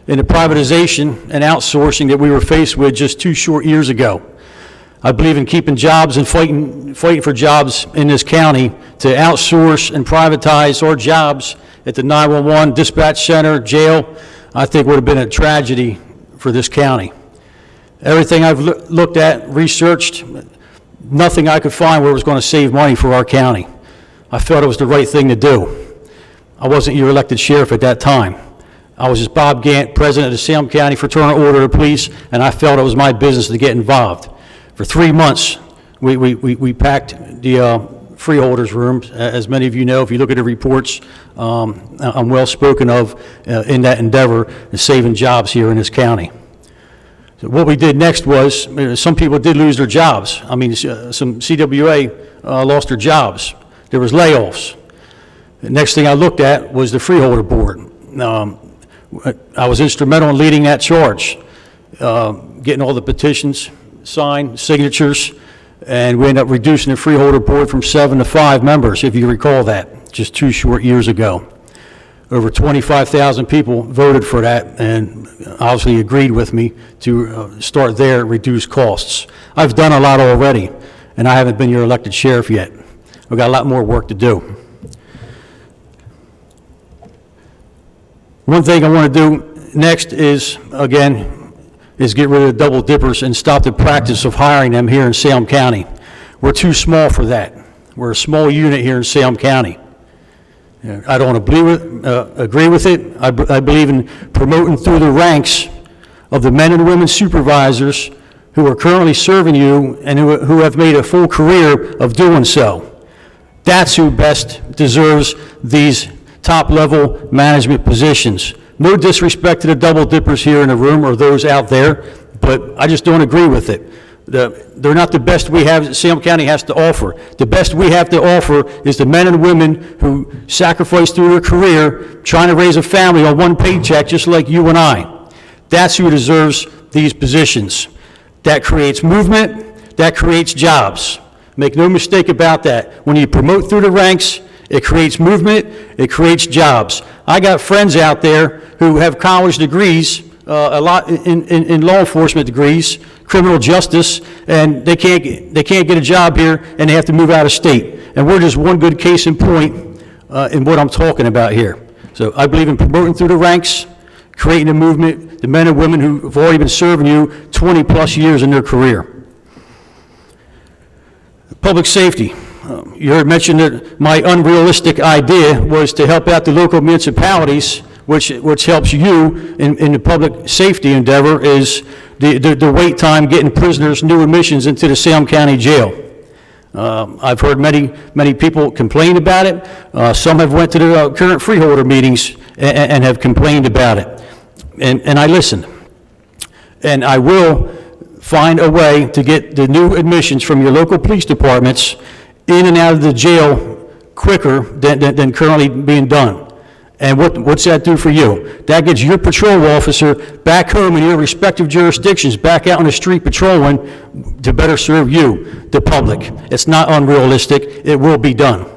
in the privatization and outsourcing that we were faced with just 2 short years ago. I believe in keeping jobs and fighting for jobs in this county. To outsource and privatize our jobs at the 911 dispatch center, jail, I think would have been a tragedy for this county. Everything I've looked at, researched, nothing I could find where it was going to save money for our county. I felt it was the right thing to do. I wasn't your elected sheriff at that time. I was just Bob Gant, president of the Salem County Fraternal Order of Police, and I felt it was my business to get involved. For 3 months, we packed the freeholders' rooms. As many of you know, if you look at the reports, I'm well spoken of in that endeavor in saving jobs here in this county. So what we did next was, some people did lose their jobs. I mean, some CWA lost their jobs. There was layoffs. The next thing I looked at was the Freeholder Board. I was instrumental in leading that charge, getting all the petitions signed, signatures, and we ended up reducing the Freeholder Board from 7 to 5 members, if you recall that, just 2 short years ago. Over 25,000 people voted for that and obviously agreed with me to start there and reduce costs. I've done a lot already, and I haven't been your elected sheriff yet. We've got a lot more work to do. One thing I want to do next is, again, get rid of the double dippers and stop the practice of hiring them here in Salem County. We're too small for that. We're a small unit here in Salem County. I don't agree with it. I believe in promoting through the ranks of the men and women supervisors who are currently serving you and who have made a full career of doing so. That's who best deserves these top-level management positions. No disrespect to the double dippers here in the room or those out there, but I just don't agree with it. They're not the best we have, Salem County has to offer. The best we have to offer is the men and women who sacrifice through their career trying to raise a family on one paycheck just like you and I. That's who deserves these positions. That creates movement, that creates jobs. Make no mistake about that. When you promote through the ranks It creates movement, it creates jobs. I got friends out there who have college degrees, a lot in law enforcement degrees, criminal justice, and they can't get a job here, and they have to move out of state. And we're just one good case in point in what I'm talking about here. So I believe in promoting through the ranks, creating a movement, the men and women who have already been serving you 20-plus years in their career. Public safety. You heard mentioned that my unrealistic idea was to help out the local municipalities, which helps you in the public safety endeavor, is the wait time getting prisoners, new admissions into the Salem County Jail. I've heard many people complain about it. Some have went to the current freeholder meetings and have complained about it. And I listened. And I will find a way to get the new admissions from your local police departments in and out of the jail quicker than currently being done. And what's that do for you? That gets your patrol officer back home in your respective jurisdictions, back out on the street patrolling to better serve you, the public. It's not unrealistic. It will be done.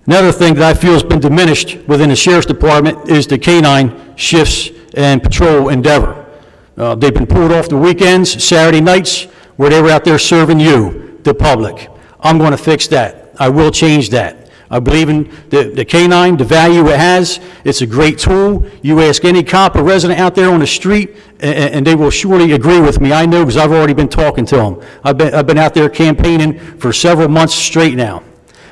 Another thing that I feel has been diminished within the Sheriff's Department is the canine shifts and patrol endeavor. They've been pulled off the weekends, Saturday nights, where they were out there serving you, the public. I'm going to fix that. I will change that. I believe in the canine, the value it has. It's a great tool. You ask any cop or resident out there on the street, and they will surely agree with me. I know because I've already been talking to them. I've been out there campaigning for several months straight now.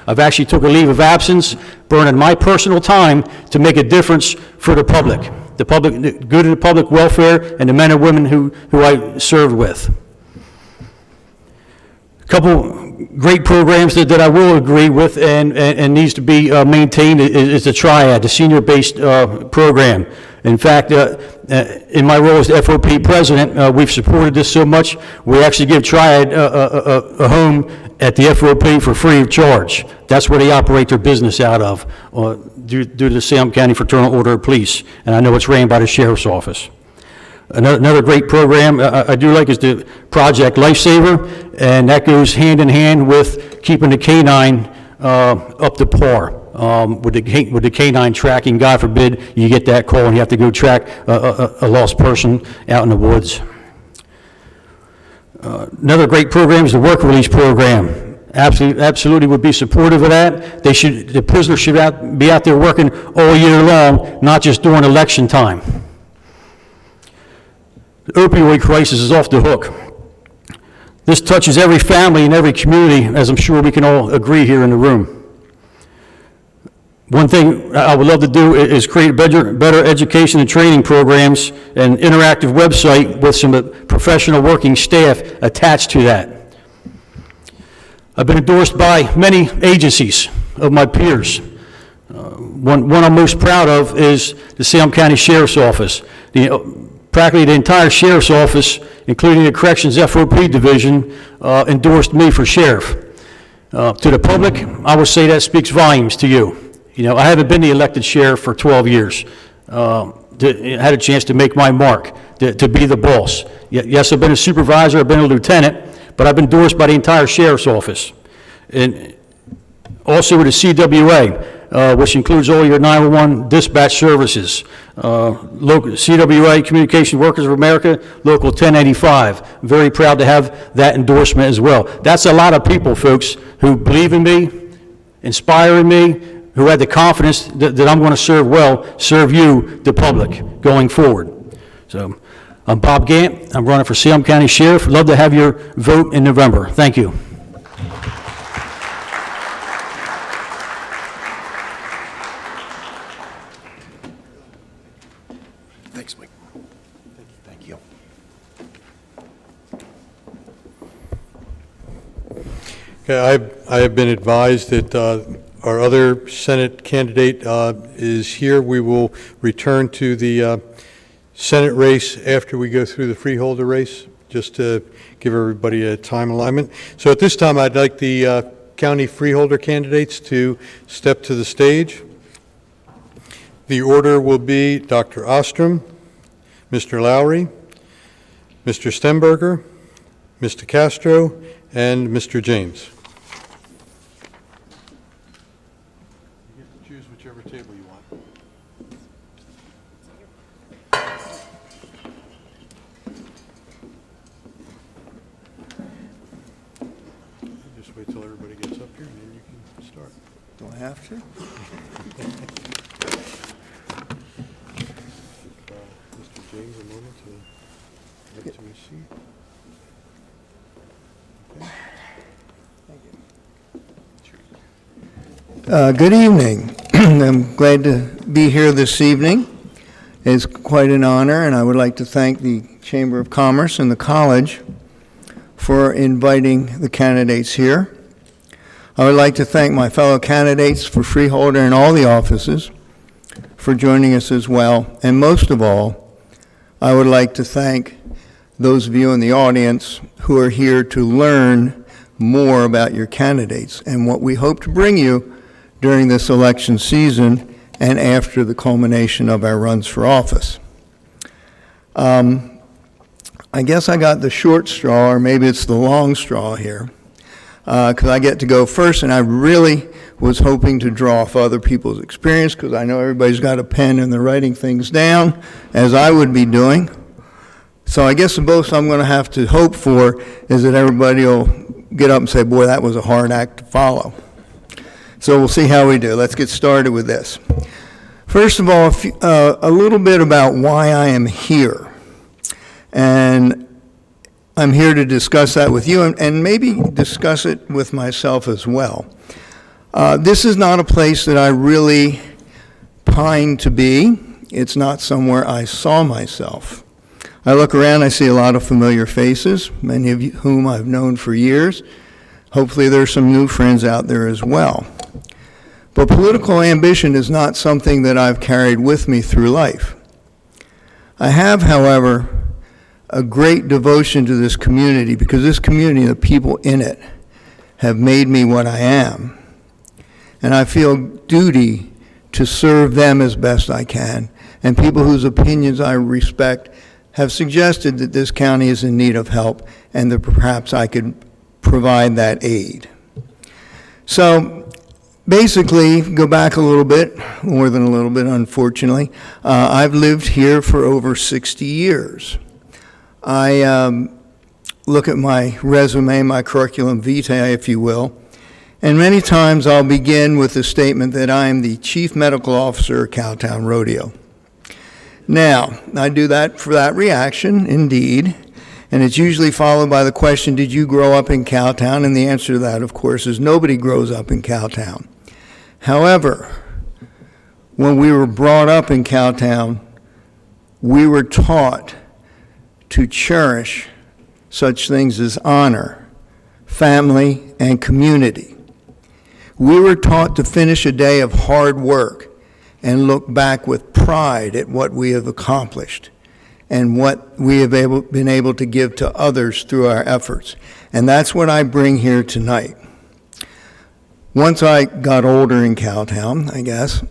I've actually took a leave of absence, burning my personal time to make a difference for the public, the good of the public welfare, and the men and women who I served with. A couple great programs that I will agree with and needs to be maintained is the Triad, the senior-based program. In fact, in my role as the FOP president, we've supported this so much, we actually give Triad a home at the FOP for free of charge. That's where they operate their business out of, due to the Salem County Fraternal Order of Police, and I know it's ran by the Sheriff's Office. Another great program I do like is the Project Lifesaver, and that goes hand in hand with keeping the canine up to par. With the canine tracking, God forbid you get that call and you have to go track a lost person out in the woods. Another great program is the work release program. Absolutely would be supportive of that. The prisoners should be out there working all year long, not just during election time. The opioid crisis is off the hook. This touches every family and every community, as I'm sure we can all agree here in the room. One thing I would love to do is create better education and training programs and interactive website with some professional working staff attached to that. I've been endorsed by many agencies of my peers. One I'm most proud of is the Salem County Sheriff's Office. Practically the entire Sheriff's Office, including the Corrections FOP Division, endorsed me for Sheriff. To the public, I would say that speaks volumes to you. You know, I haven't been the elected sheriff for 12 years. Had a chance to make my mark, to be the boss. Yes, I've been a supervisor, I've been a lieutenant, but I've been endorsed by the entire Sheriff's Office. And also with the CWA, which includes all your 911 dispatch services. Local CWA, Communication Workers of America, Local 1085. Very proud to have that endorsement as well. That's a lot of people, folks, who believe in me, inspire in me, who had the confidence that I'm going to serve you, the public, going forward. So, I'm Bob Gant. I'm running for Salem County Sheriff. Love to have your vote in November. Thank you. Thanks, Mike. Thank you. Okay, I have been advised that our other Senate candidate is here. We will return to the Senate race after we go through the freeholder race, just to give everybody a time alignment. So at this time, I'd like the county freeholder candidates to step to the stage. The order will be Dr. Ostrom, Mr. Lowry, Mr. Stemberger, Mr. Castro, and Mr. James. Wait till everybody gets up here, and then you can start. Do I have to? Mr. James, a moment to get to his seat. Good evening. I'm glad to be here this evening. It's quite an honor, and I would like to thank the Chamber of Commerce and the college for inviting the candidates here. I would like to thank my fellow candidates for Freeholder and all the offices for joining us as well. And most of all, I would like to thank those of you in the audience who are here to learn more about your candidates and what we hope to bring you during this election season and after the culmination of our runs for office. I guess I got the short straw, or maybe it's the long straw here, because I get to go first, and I really was hoping to draw off other people's experience, because I know everybody's got a pen and they're writing things down, as I would be doing. So I guess the most I'm going to have to hope for is that everybody will get up and say, boy, that was a hard act to follow. So we'll see how we do. Let's get started with this. First of all, a little bit about why I am here. And I'm here to discuss that with you and maybe discuss it with myself as well. This is not a place that I really pine to be. It's not somewhere I saw myself. I look around, I see a lot of familiar faces, many of whom I've known for years. Hopefully there's some new friends out there as well. But political ambition is not something that I've carried with me through life. I have, however, a great devotion to this community because this community, the people in it, have made me what I am. And I feel duty to serve them as best I can. And people whose opinions I respect have suggested that this county is in need of help and that perhaps I could provide that aid. So basically, go back a little bit, more than a little bit, unfortunately. I've lived here for over 60 years. I look at my resume, my curriculum vitae, if you will, and many times I'll begin with the statement that I am the Chief Medical Officer of Cowtown Rodeo. Now, I do that for that reaction, indeed, and it's usually followed by the question, did you grow up in Cowtown? And the answer to that, of course, is nobody grows up in Cowtown. However, when we were brought up in Cowtown, we were taught to cherish such things as honor, family, and community. We were taught to finish a day of hard work and look back with pride at what we have accomplished and what we have been able to give to others through our efforts. And that's what I bring here tonight. Once I got older in Cowtown, I guess,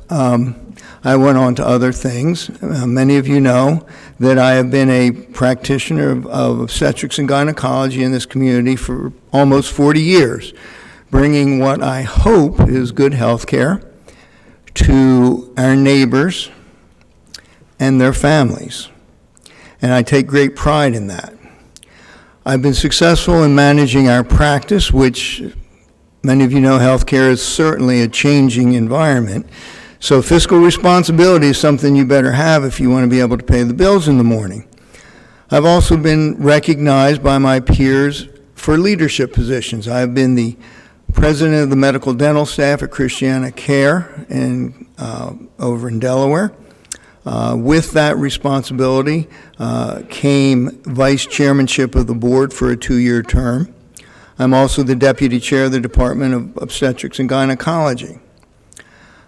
I went on to other things. Many of you know that I have been a practitioner of obstetrics and gynecology in this community for almost 40 years, bringing what I hope is good health care to our neighbors and their families. And I take great pride in that. I've been successful in managing our practice, which many of you know healthcare is certainly a changing environment. So fiscal responsibility is something you better have if you want to be able to pay the bills in the morning. I've also been recognized by my peers for leadership positions. I've been the president of the medical dental staff at Christiana Care over in Delaware. With that responsibility came vice chairmanship of the board for a 2-year term. I'm also the deputy chair of the Department of Obstetrics and Gynecology.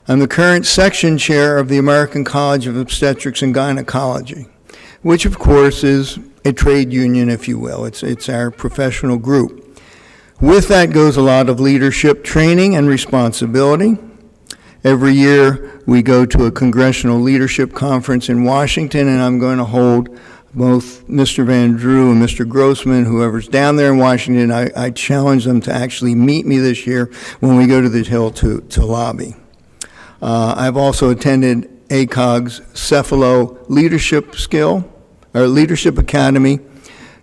I'm the current section chair of the American College of Obstetrics and Gynecology, which of course is a trade union, if you will. It's our professional group. With that goes a lot of leadership training and responsibility. Every year we go to a Congressional Leadership Conference in Washington, and I'm going to hold both Mr. Van Drew and Mr. Grossman, whoever's down there in Washington. I challenge them to actually meet me this year when we go to the Hill to lobby. I've also attended ACOG's Cephalo Leadership Leadership Academy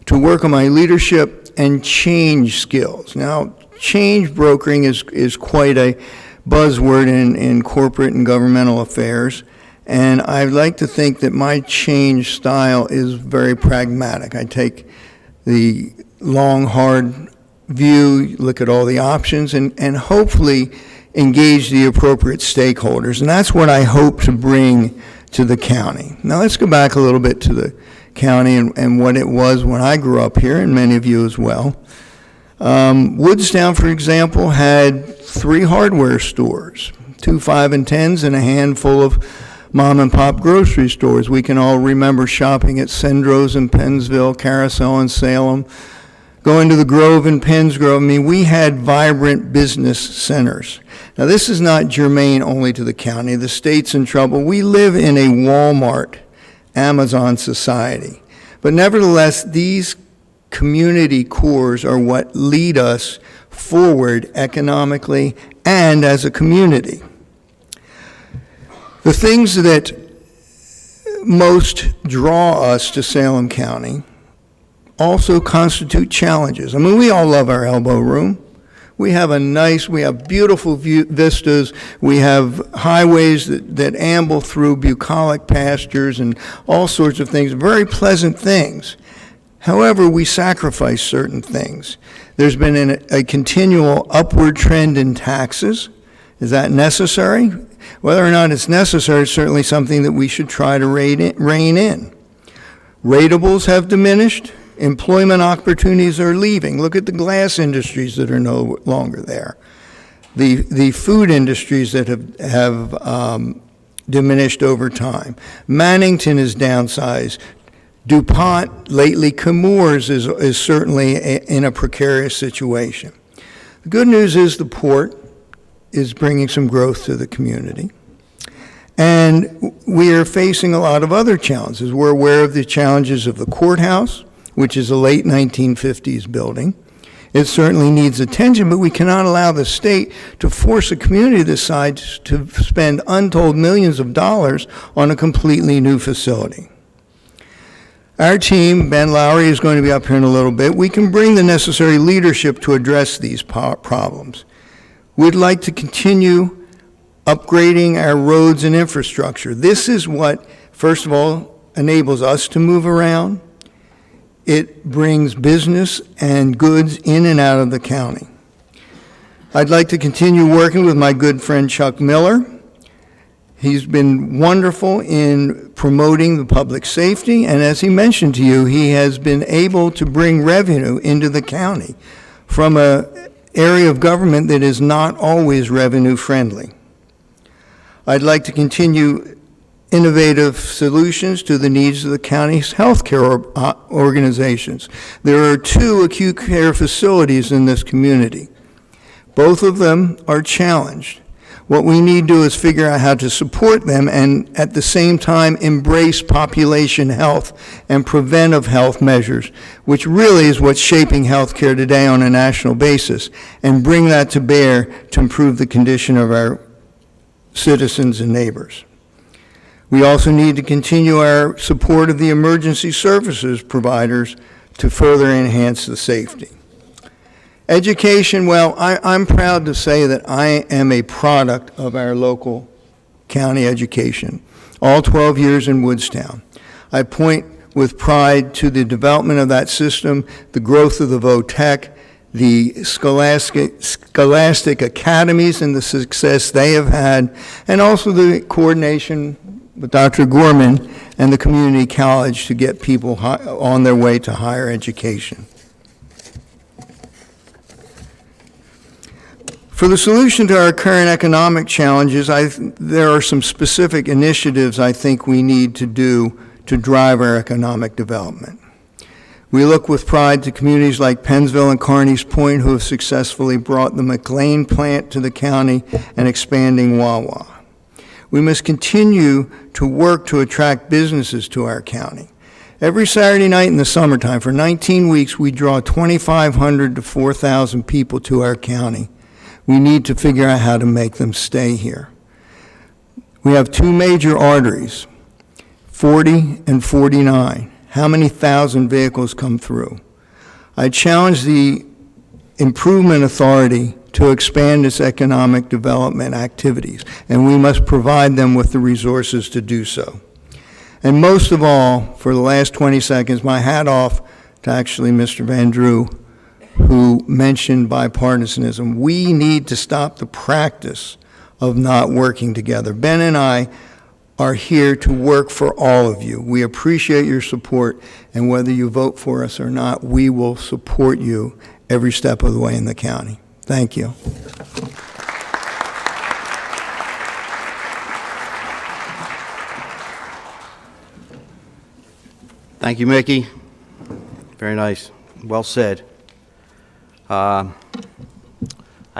to work on my leadership and change skills. Now, change brokering is quite a buzzword in corporate and governmental affairs, and I like to think that my change style is very pragmatic. I take the long, hard view, look at all the options, and hopefully engage the appropriate stakeholders, and that's what I hope to bring to the county. Now let's go back a little bit to the county and what it was when I grew up here, and many of you as well. Woodstown, for example, had 3 hardware stores, 2 5 and 10s, and a handful of mom and pop grocery stores. We can all remember shopping at Sendro's in Pennsville, Carousel in Salem, going to the Grove in Pennsgrove. I mean, we had vibrant business centers. Now, this is not germane only to the county. The state's in trouble. We live in a Walmart, Amazon society. But nevertheless, these community cores are what lead us forward economically and as a community. The things that most draw us to Salem County also constitute challenges. I mean, we all love our elbow room. We have beautiful vistas. We have highways that amble through bucolic pastures and all sorts of things, very pleasant things. However, we sacrifice certain things. There's been a continual upward trend in taxes. Is that necessary? Whether or not it's necessary is certainly something that we should try to rein in. Ratables have diminished. Employment opportunities are leaving. Look at the glass industries that are no longer there. The food industries that have diminished over time. Mannington is downsized. DuPont, lately Chemours, is certainly in a precarious situation. The good news is the port is bringing some growth to the community. And we are facing a lot of other challenges. We're aware of the challenges of the courthouse, which is a late 1950s building. It certainly needs attention, but we cannot allow the state to force a community this size to spend untold millions of dollars on a completely new facility. Our team, Ben Lowry is going to be up here in a little bit. We can bring the necessary leadership to address these problems. We'd like to continue upgrading our roads and infrastructure. This is what, first of all, enables us to move around. It brings business and goods in and out of the county. I'd like to continue working with my good friend Chuck Miller. He's been wonderful in promoting the public safety, and as he mentioned to you, he has been able to bring revenue into the county from an area of government that is not always revenue friendly. I'd like to continue innovative solutions to the needs of the county's healthcare organizations. There are 2 acute care facilities in this community. Both of them are challenged. What we need to do is figure out how to support them and at the same time embrace population health and preventive health measures, which really is what's shaping healthcare today on a national basis, and bring that to bear to improve the condition of our citizens and neighbors. We also need to continue our support of the emergency services providers to further enhance the safety. Education, well, I'm proud to say that I am a product of our local county education, all 12 years in Woodstown. I point with pride to the development of that system, the growth of the VOTEC, the scholastic academies and the success they have had, and also the coordination with Dr. Gorman and the community college to get people on their way to higher education. For the solution to our current economic challenges, there are some specific initiatives I think we need to do to drive our economic development. We look with pride to communities like Pennsville and Carneys Point who have successfully brought the McLean plant to the county and expanding Wawa. We must continue to work to attract businesses to our county. Every Saturday night in the summertime, for 19 weeks, we draw 2,500 to 4,000 people to our county. We need to figure out how to make them stay here. We have 2 major arteries, 40 and 49. How many thousand vehicles come through? I challenge the improvement authority to expand its economic development activities, and we must provide them with the resources to do so. And most of all, for the last 20 seconds, my hat off to actually Mr. Van Drew, who mentioned bipartisanism. We need to stop the practice of not working together. Ben and I are here to work for all of you. We appreciate your support, and whether you vote for us or not, we will support you every step of the way in the county. Thank you. Thank you, Mickey. Very nice. Well said. I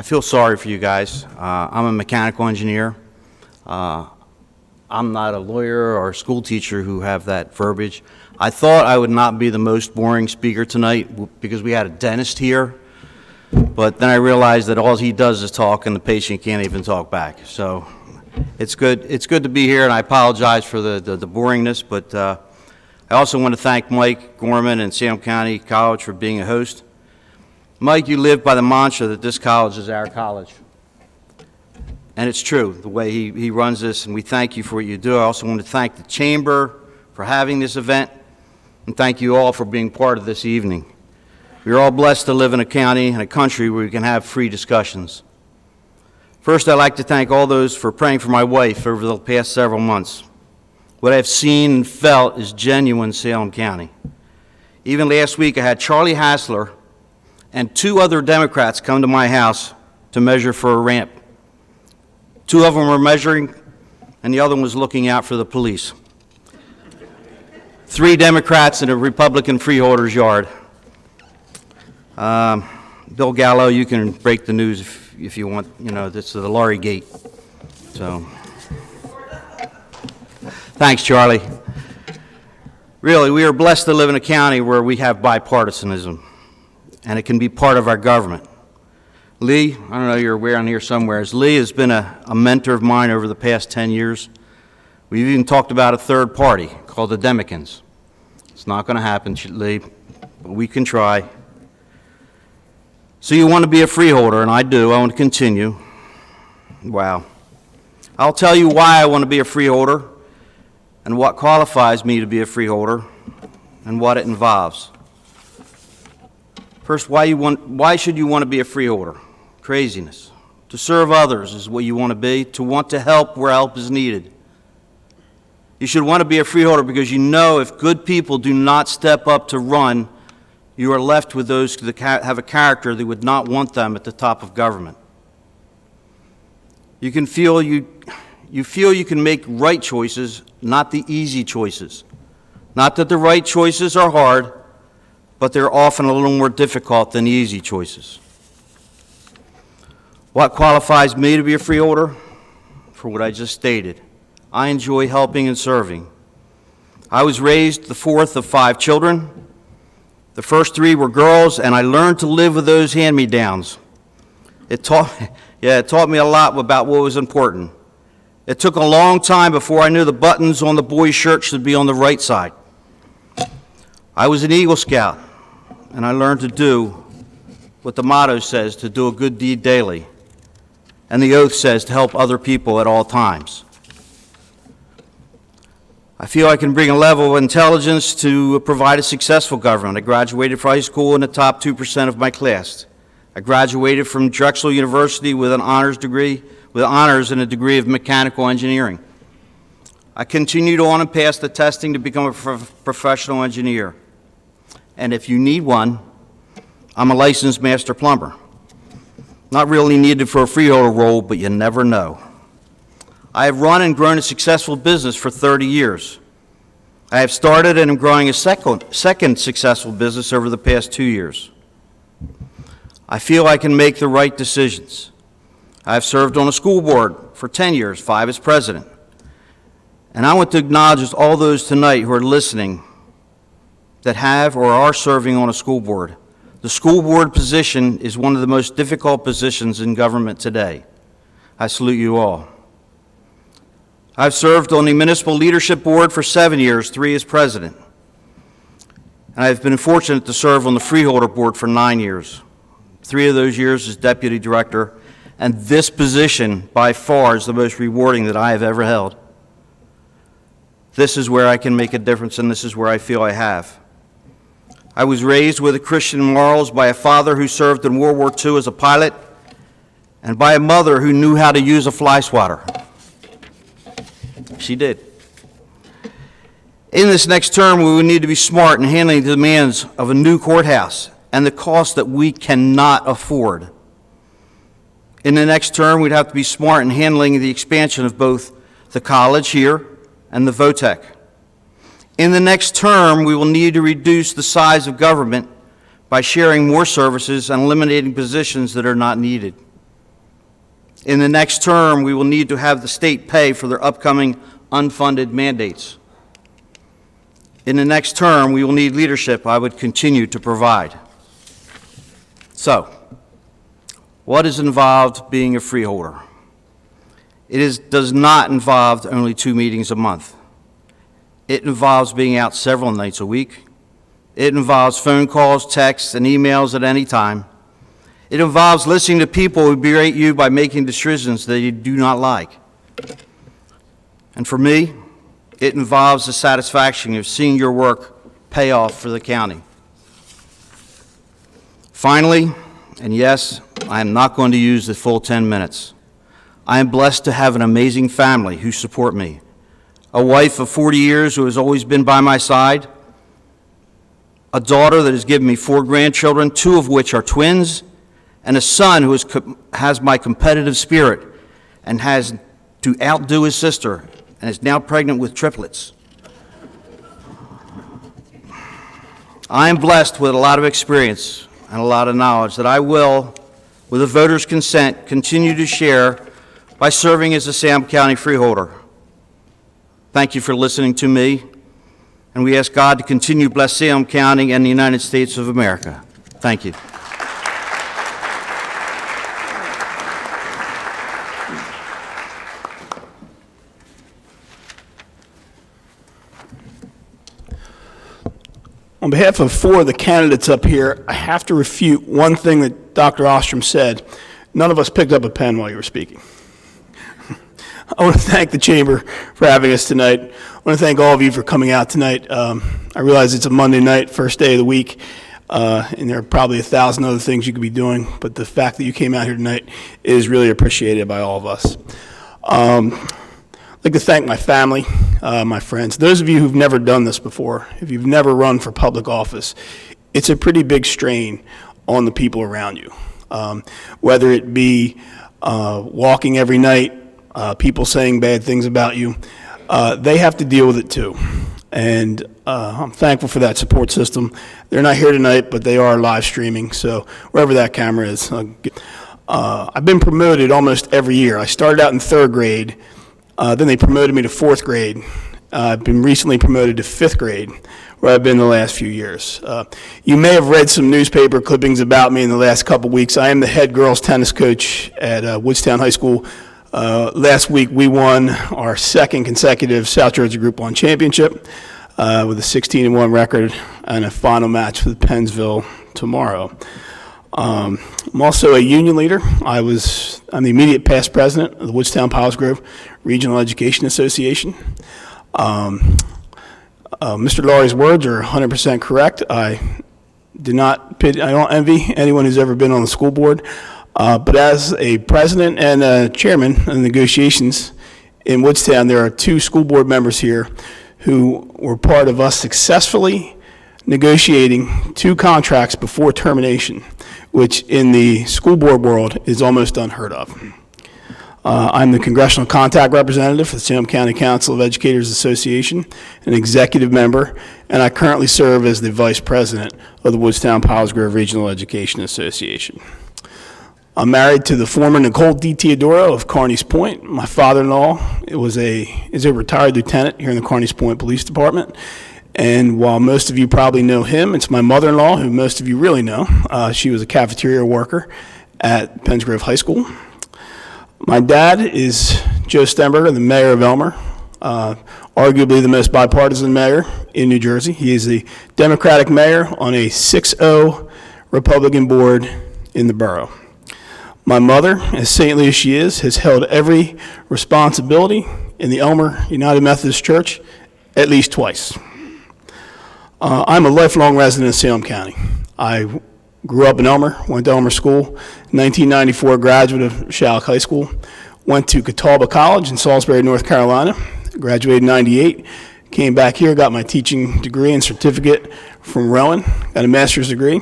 feel sorry for you guys. I'm a mechanical engineer. I'm not a lawyer or a school teacher who have that verbiage. I thought I would not be the most boring speaker tonight because we had a dentist here, but then I realized that all he does is talk and the patient can't even talk back. So it's good to be here, and I apologize for the boringness, but I also want to thank Mike Gorman and Salem County College for being a host. Mike, you live by the mantra that this college is our college. And it's true, the way he runs this, and we thank you for what you do. I also want to thank the Chamber for having this event, and thank you all for being part of this evening. We are all blessed to live in a county and a country where we can have free discussions. First, I'd like to thank all those for praying for my wife over the past several months. What I've seen and felt is genuine Salem County. Even last week, I had Charlie Hassler and 2 other Democrats come to my house to measure for a ramp. 2 of them were measuring, and the other one was looking out for the police. 3 Democrats in a Republican freeholder's yard. Bill Gallo, you can break the news if you want. You know, this is the Laurie Gate. So, thanks, Charlie. Really, we are blessed to live in a county where we have bipartisanism, and it can be part of our government. Lee, I don't know, you're around here somewhere. Lee has been a mentor of mine over the past 10 years. We've even talked about a third party called the Demicans. It's not going to happen, Lee, but we can try. So you want to be a freeholder, and I do. I want to continue. Wow. I'll tell you why I want to be a freeholder and what qualifies me to be a freeholder and what it involves. First, why should you want to be a freeholder? Craziness. To serve others is what you want to be, to want to help where help is needed. You should want to be a freeholder because you know if good people do not step up to run, you are left with those that have a character that would not want them at the top of government. You feel you can make right choices, not the easy choices. Not that the right choices are hard, but they're often a little more difficult than the easy choices. What qualifies me to be a freeholder? For what I just stated. I enjoy helping and serving. I was raised the 4th of 5 children. The first 3 were girls, and I learned to live with those hand-me-downs. It taught me a lot about what was important. It took a long time before I knew the buttons on the boy's shirt should be on the right side. I was an Eagle Scout, and I learned to do what the motto says, to do a good deed daily, and the oath says to help other people at all times. I feel I can bring a level of intelligence to provide a successful government. I graduated from high school in the top 2% of my class. I graduated from Drexel University with an honors degree, with honors and a degree of mechanical engineering. I continued on and passed the testing to become a professional engineer. And if you need one, I'm a licensed master plumber. Not really needed for a freeholder role, but you never know. I have run and grown a successful business for 30 years. I have started and am growing a second successful business over the past 2 years. I feel I can make the right decisions. I have served on a school board for 10 years, 5 as president. And I want to acknowledge all those tonight who are listening that have or are serving on a school board. The school board position is one of the most difficult positions in government today. I salute you all. I've served on the Municipal Leadership Board for 7 years, 3 as president. And I've been fortunate to serve on the Freeholder Board for 9 years, 3 of those years as deputy director, and this position by far is the most rewarding that I have ever held. This is where I can make a difference, and this is where I feel I have. I was raised with Christian morals by a father who served in World War II as a pilot, and by a mother who knew how to use a fly swatter. She did. In this next term, we will need to be smart in handling the demands of a new courthouse and the cost that we cannot afford. In the next term, we'd have to be smart in handling the expansion of both the college here and the VOTEC. In the next term, we will need to reduce the size of government by sharing more services and eliminating positions that are not needed. In the next term, we will need to have the state pay for their upcoming unfunded mandates. In the next term, we will need leadership I would continue to provide. So, what is involved being a freeholder? Does not involve only 2 meetings a month. It involves being out several nights a week. It involves phone calls, texts, and emails at any time. It involves listening to people who berate you by making decisions that you do not like. And for me, it involves the satisfaction of seeing your work pay off for the county. Finally, and yes, I am not going to use the full 10 minutes. I am blessed to have an amazing family who support me. A wife of 40 years who has always been by my side. A daughter that has given me 4 grandchildren, 2 of which are twins, and a son who has my competitive spirit and has to outdo his sister and is now pregnant with triplets. I am blessed with a lot of experience and a lot of knowledge that I will, with the voters' consent, continue to share by serving as a Salem County freeholder. Thank you for listening to me, and we ask God to continue to bless Salem County and the United States of America. Thank you. On behalf of 4 of the candidates up here, I have to refute one thing that Dr. Ostrom said. None of us picked up a pen while you were speaking. I want to thank the Chamber for having us tonight. I want to thank all of you for coming out tonight. I realize it's a Monday night, first day of the week, and there are probably 1,000 other things you could be doing, but the fact that you came out here tonight is really appreciated by all of us. I'd like to thank my family, my friends. Those of you who've never done this before, if you've never run for public office, it's a pretty big strain on the people around you. Whether it be walking every night, people saying bad things about you, they have to deal with it too. And I'm thankful for that support system. They're not here tonight, but they are live streaming, so wherever that camera is. I've been promoted almost every year. I started out in 3rd grade. Then they promoted me to 4th grade. I've been recently promoted to 5th grade, where I've been the last few years. You may have read some newspaper clippings about me in the last couple weeks. I am the head girls tennis coach at Woodstown High School. Last week we won our 2nd consecutive South Jersey Group 1 championship with a 16-1 record and a final match with Pennsville tomorrow. I'm also a union leader. I'm the immediate past president of the Woodstown Piles Grove Regional Education Association. Mr. Laurie's words are 100% correct. I don't envy anyone who's ever been on the school board, but as a president and a chairman of the negotiations in Woodstown, there are 2 school board members here who were part of us successfully negotiating 2 contracts before termination, which in the school board world is almost unheard of. I'm the Congressional Contact Representative for the Salem County Council of Educators Association, an executive member, and I currently serve as the Vice President of the Woodstown Piles Grove Regional Education Association. I'm married to the former Nicole D. Teodoro of Carneys Point. My father-in-law is a retired lieutenant here in the Carneys Point Police Department. And while most of you probably know him, it's my mother-in-law, who most of you really know. She was a cafeteria worker at Penns Grove High School. My dad is Joe Stenberger, the mayor of Elmer, arguably the most bipartisan mayor in New Jersey. He is the Democratic mayor on a 6-0 Republican board in the borough. My mother, as saintly as she is, has held every responsibility in the Elmer United Methodist Church at least twice. I'm a lifelong resident of Salem County. I grew up in Elmer, went to Elmer School, 1994 graduate of Shalleck High School, went to Catawba College in Salisbury, North Carolina, graduated in 98, came back here, got my teaching degree and certificate from Rowan, got a master's degree,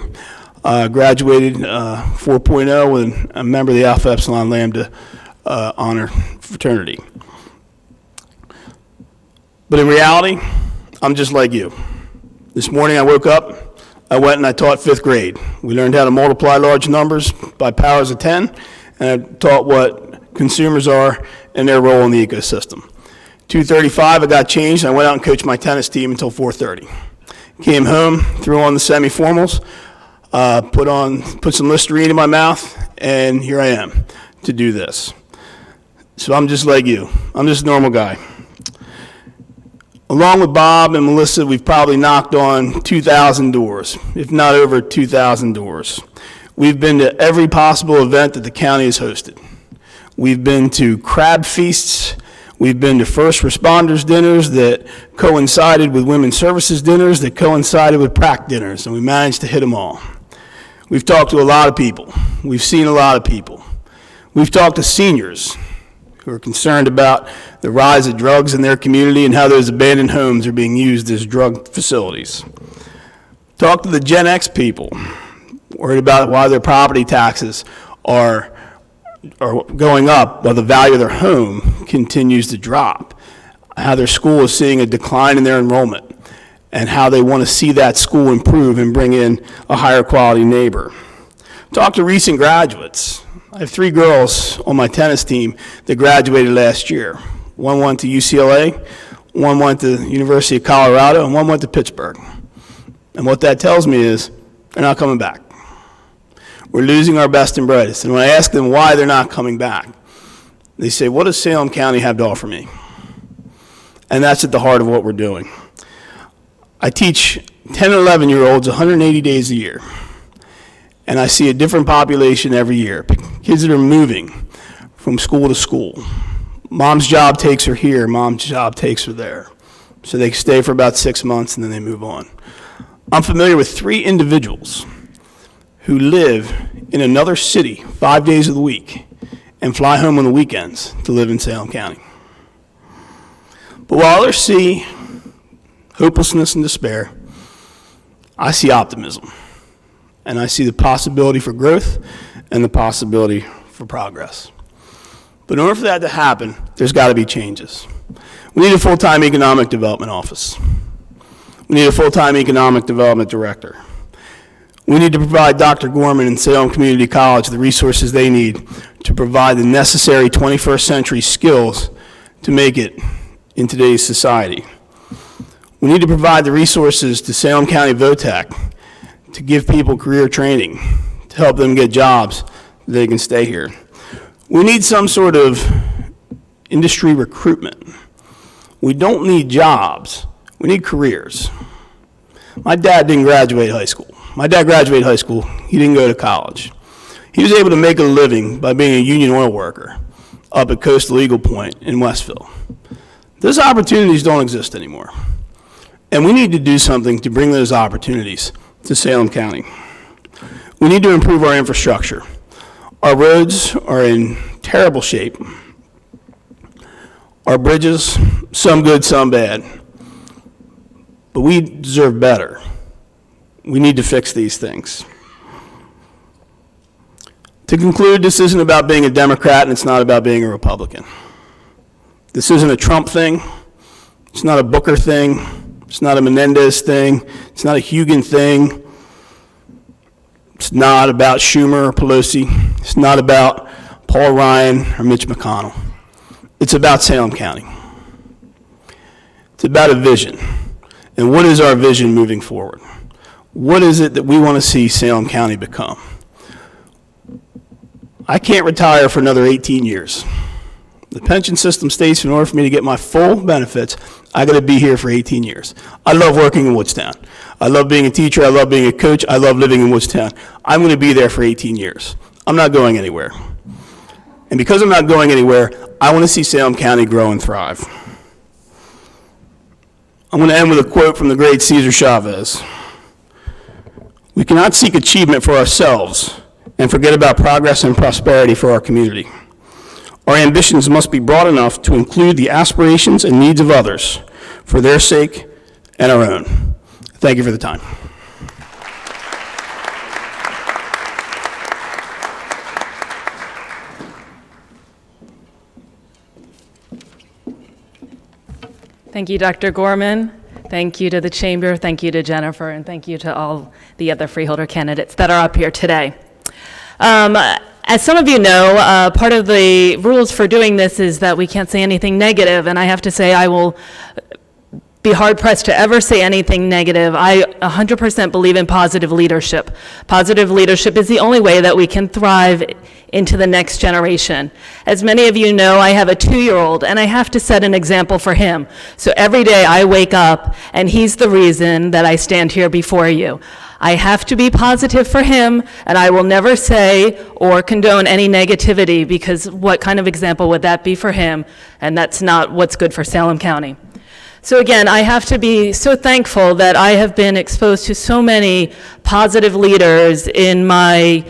graduated 4.0 with a member of the Alpha Epsilon Lambda honor fraternity. But in reality, I'm just like you. This morning I woke up, I went and I taught 5th grade. We learned how to multiply large numbers by powers of 10, and I taught what consumers are and their role in the ecosystem. 2:35, I got changed, and I went out and coached my tennis team until 4:30. Came home, threw on the semiformals, put some Listerine in my mouth, and here I am to do this. So I'm just like you. I'm just a normal guy. Along with Bob and Melissa, we've probably knocked on 2,000 doors, if not over 2,000 doors. We've been to every possible event that the county has hosted. We've been to crab feasts. We've been to first responders dinners that coincided with women's services dinners that coincided with PrAC dinners, and we managed to hit them all. We've talked to a lot of people. We've seen a lot of people. We've talked to seniors who are concerned about the rise of drugs in their community and how those abandoned homes are being used as drug facilities. Talk to the Gen X people, worried about why their property taxes are going up while the value of their home continues to drop, how their school is seeing a decline in their enrollment, and how they want to see that school improve and bring in a higher quality neighbor. Talk to recent graduates. I have 3 girls on my tennis team that graduated last year. One went to UCLA, one went to the University of Colorado, and one went to Pittsburgh. And what that tells me is they're not coming back. We're losing our best and brightest. And when I ask them why they're not coming back, they say, what does Salem County have to offer me? And that's at the heart of what we're doing. I teach 10 and 11-year-olds 180 days a year. And I see a different population every year. Kids that are moving from school to school. Mom's job takes her here, mom's job takes her there. So they stay for about 6 months and then they move on. I'm familiar with 3 individuals who live in another city 5 days of the week and fly home on the weekends to live in Salem County. But while others see hopelessness and despair, I see optimism. And I see the possibility for growth and the possibility for progress. But in order for that to happen, there's got to be changes. We need a full-time economic development office. We need a full-time economic development director. We need to provide Dr. Gorman and Salem Community College the resources they need to provide the necessary 21st century skills to make it in today's society. We need to provide the resources to Salem County VOTAC to give people career training, to help them get jobs so they can stay here. We need some sort of industry recruitment. We don't need jobs, we need careers. My dad didn't graduate high school. My dad graduated high school, he didn't go to college. He was able to make a living by being a union oil worker up at Coastal Eagle Point in Westville. Those opportunities don't exist anymore. And we need to do something to bring those opportunities to Salem County. We need to improve our infrastructure. Our roads are in terrible shape. Our bridges, some good, some bad. But we deserve better. We need to fix these things. To conclude, this isn't about being a Democrat and it's not about being a Republican. This isn't a Trump thing. It's not a Booker thing. It's not a Menendez thing. It's not a Hugan thing. It's not about Schumer or Pelosi. It's not about Paul Ryan or Mitch McConnell. It's about Salem County. It's about a vision. And what is our vision moving forward? What is it that we want to see Salem County become? I can't retire for another 18 years. The pension system states in order for me to get my full benefits, I got to be here for 18 years. I love working in Woodstown. I love being a teacher. I love being a coach. I love living in Woodstown. I'm going to be there for 18 years. I'm not going anywhere. And because I'm not going anywhere, I want to see Salem County grow and thrive. I'm going to end with a quote from the great Cesar Chavez. We cannot seek achievement for ourselves and forget about progress and prosperity for our community. Our ambitions must be broad enough to include the aspirations and needs of others for their sake and our own. Thank you for the time. Thank you, Dr. Gorman. Thank you to the Chamber, thank you to Jennifer, and thank you to all the other Freeholder candidates that are up here today. As some of you know, part of the rules for doing this is that we can't say anything negative, and I have to say I will be hard-pressed to ever say anything negative. I 100% believe in positive leadership. Positive leadership is the only way that we can thrive into the next generation. As many of you know, I have a 2-year-old, and I have to set an example for him. So every day I wake up, and he's the reason that I stand here before you. I have to be positive for him, and I will never say or condone any negativity, because what kind of example would that be for him? And that's not what's good for Salem County. So again, I have to be so thankful that I have been exposed to so many positive leaders in my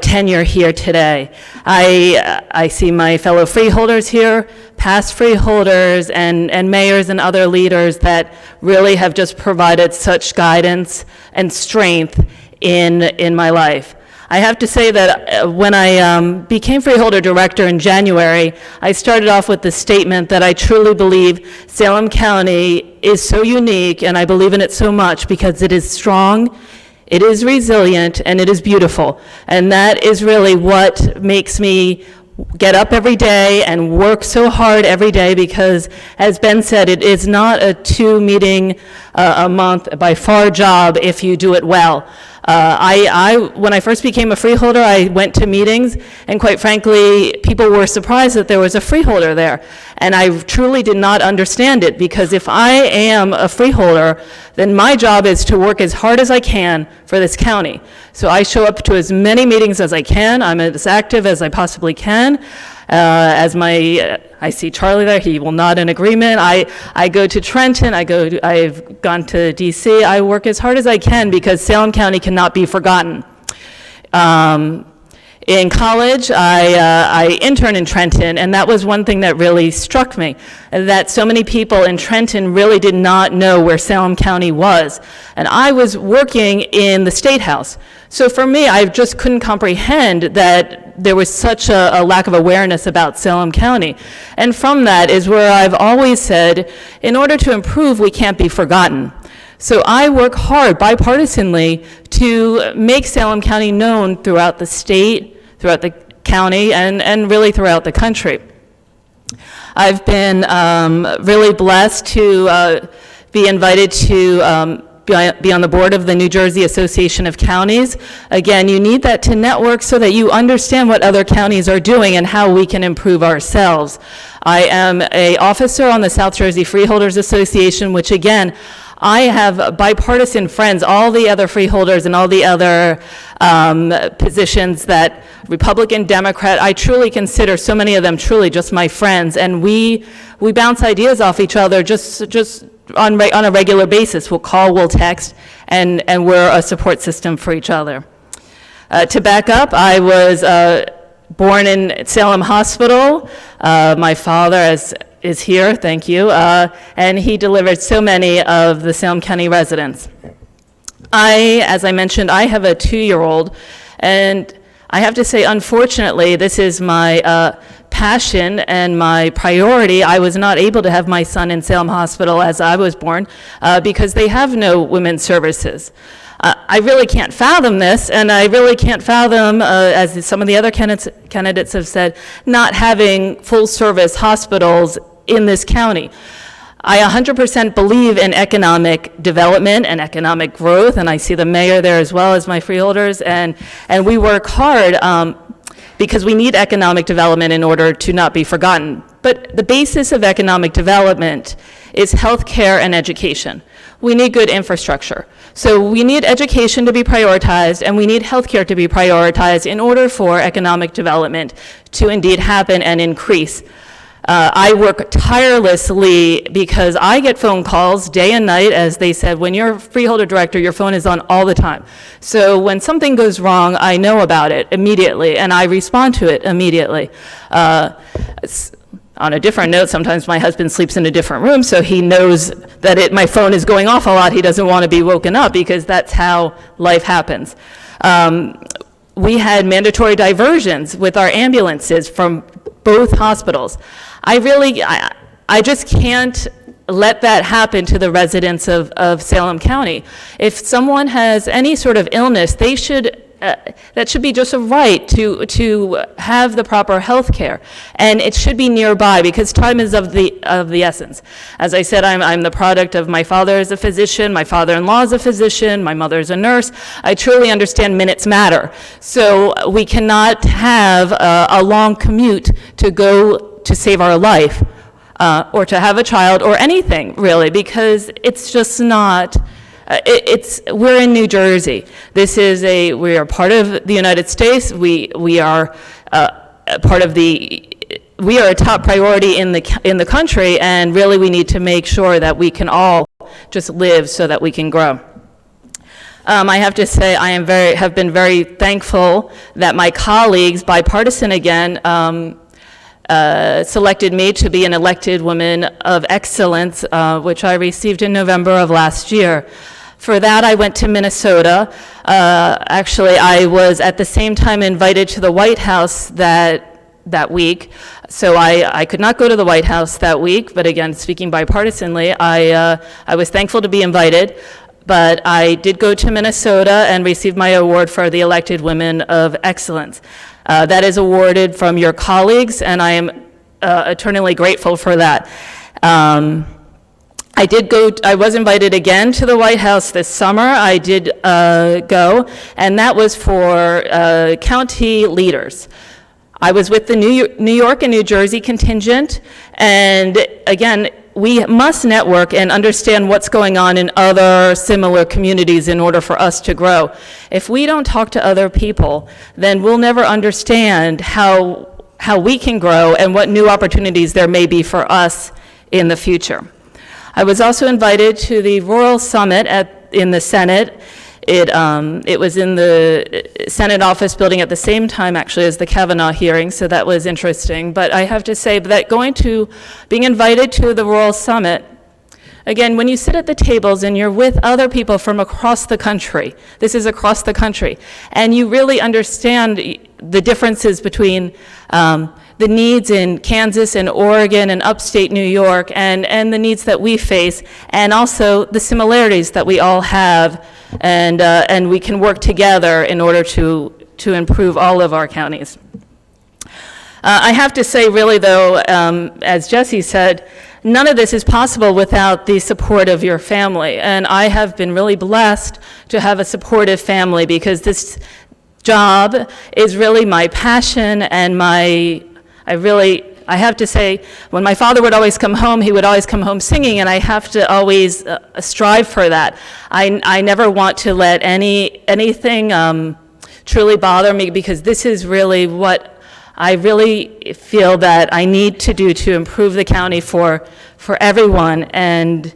tenure here today. I see my fellow freeholders here, past freeholders, and mayors and other leaders that really have just provided such guidance and strength in my life. I have to say that when I became Freeholder Director in January, I started off with the statement that I truly believe Salem County is so unique, and I believe in it so much because it is strong, it is resilient, and it is beautiful. And that is really what makes me get up every day and work so hard every day, because, as Ben said, it is not a 2-meeting a month by far job if you do it well. When I first became a freeholder, I went to meetings, and quite frankly, people were surprised that there was a freeholder there. And I truly did not understand it, because if I am a freeholder, then my job is to work as hard as I can for this county. So I show up to as many meetings as I can. I'm as active as I possibly can. I see Charlie there, he will nod in agreement. I go to Trenton, I've gone to DC. I work as hard as I can because Salem County cannot be forgotten. In college, I interned in Trenton, and that was one thing that really struck me, that so many people in Trenton really did not know where Salem County was. And I was working in the State House. So for me, I just couldn't comprehend that there was such a lack of awareness about Salem County. And from that is where I've always said, in order to improve, we can't be forgotten. So I work hard bipartisanly to make Salem County known throughout the state, throughout the county, and really throughout the country. I've been really blessed to be invited to be on the board of the New Jersey Association of Counties. Again, you need that to network so that you understand what other counties are doing and how we can improve ourselves. I am an officer on the South Jersey Freeholders Association, which again, I have bipartisan friends, all the other freeholders and all the other positions that Republican, Democrat, I truly consider so many of them truly just my friends, and we bounce ideas off each other just on a regular basis. We'll call, we'll text, and we're a support system for each other. To back up, I was born in Salem Hospital. My father is here, thank you, and he delivered so many of the Salem County residents. As I mentioned, I have a 2-year-old, and I have to say, unfortunately, this is my passion and my priority. I was not able to have my son in Salem Hospital as I was born because they have no women's services. I really can't fathom this, and I really can't fathom, as some of the other candidates have said, not having full-service hospitals in this county. I 100% believe in economic development and economic growth, and I see the mayor there as well as my freeholders, and we work hard. because we need economic development in order to not be forgotten. But the basis of economic development is healthcare and education. We need good infrastructure. So we need education to be prioritized, and we need healthcare to be prioritized in order for economic development to indeed happen and increase. I work tirelessly because I get phone calls day and night, as they said, when you're a freeholder director, your phone is on all the time. So when something goes wrong, I know about it immediately, and I respond to it immediately. On a different note, sometimes my husband sleeps in a different room, so he knows that my phone is going off a lot. He doesn't want to be woken up because that's how life happens. We had mandatory diversions with our ambulances from both hospitals. I just can't let that happen to the residents of Salem County. If someone has any sort of illness, they should that should be just a right to have the proper health care, and it should be nearby because time is of the essence. As I said, I'm the product of my father is a physician, my father-in-law is a physician, my mother is a nurse. I truly understand minutes matter. So we cannot have a long commute to go to save our life, or to have a child, or anything really, because it's just not. We're in New Jersey. We are part of the United States. We are we are a top priority in the country, and really we need to make sure that we can all just live so that we can grow. I have to say I have been very thankful that my colleagues, bipartisan again, selected me to be an elected woman of excellence, which I received in November of last year. For that, I went to Minnesota. Actually, I was at the same time invited to the White House that week. So I could not go to the White House that week, but again, speaking bipartisanly, I was thankful to be invited. But I did go to Minnesota and receive my award for the Elected Women of Excellence. That is awarded from your colleagues, and I am eternally grateful for that. I was invited again to the White House this summer. I did go, and that was for county leaders. I was with the New York and New Jersey contingent, and again, we must network and understand what's going on in other similar communities in order for us to grow. If we don't talk to other people, then we'll never understand how we can grow and what new opportunities there may be for us in the future. I was also invited to the Rural Summit in the Senate. It was in the Senate office building at the same time, actually, as the Kavanaugh hearing, so that was interesting. But I have to say that being invited to the Rural Summit, again, when you sit at the tables and you're with other people from across the country, this is across the country, and you really understand the differences between the needs in Kansas and Oregon and upstate New York and the needs that we face, and also the similarities that we all have, and we can work together in order to improve all of our counties. I have to say, really, though, as Jesse said, none of this is possible without the support of your family, and I have been really blessed to have a supportive family, because this job is really my passion, and I have to say, when my father would always come home, he would always come home singing, and I have to always strive for that. I never want to let anything truly bother me, because this is really what I really feel that I need to do to improve the county for everyone, and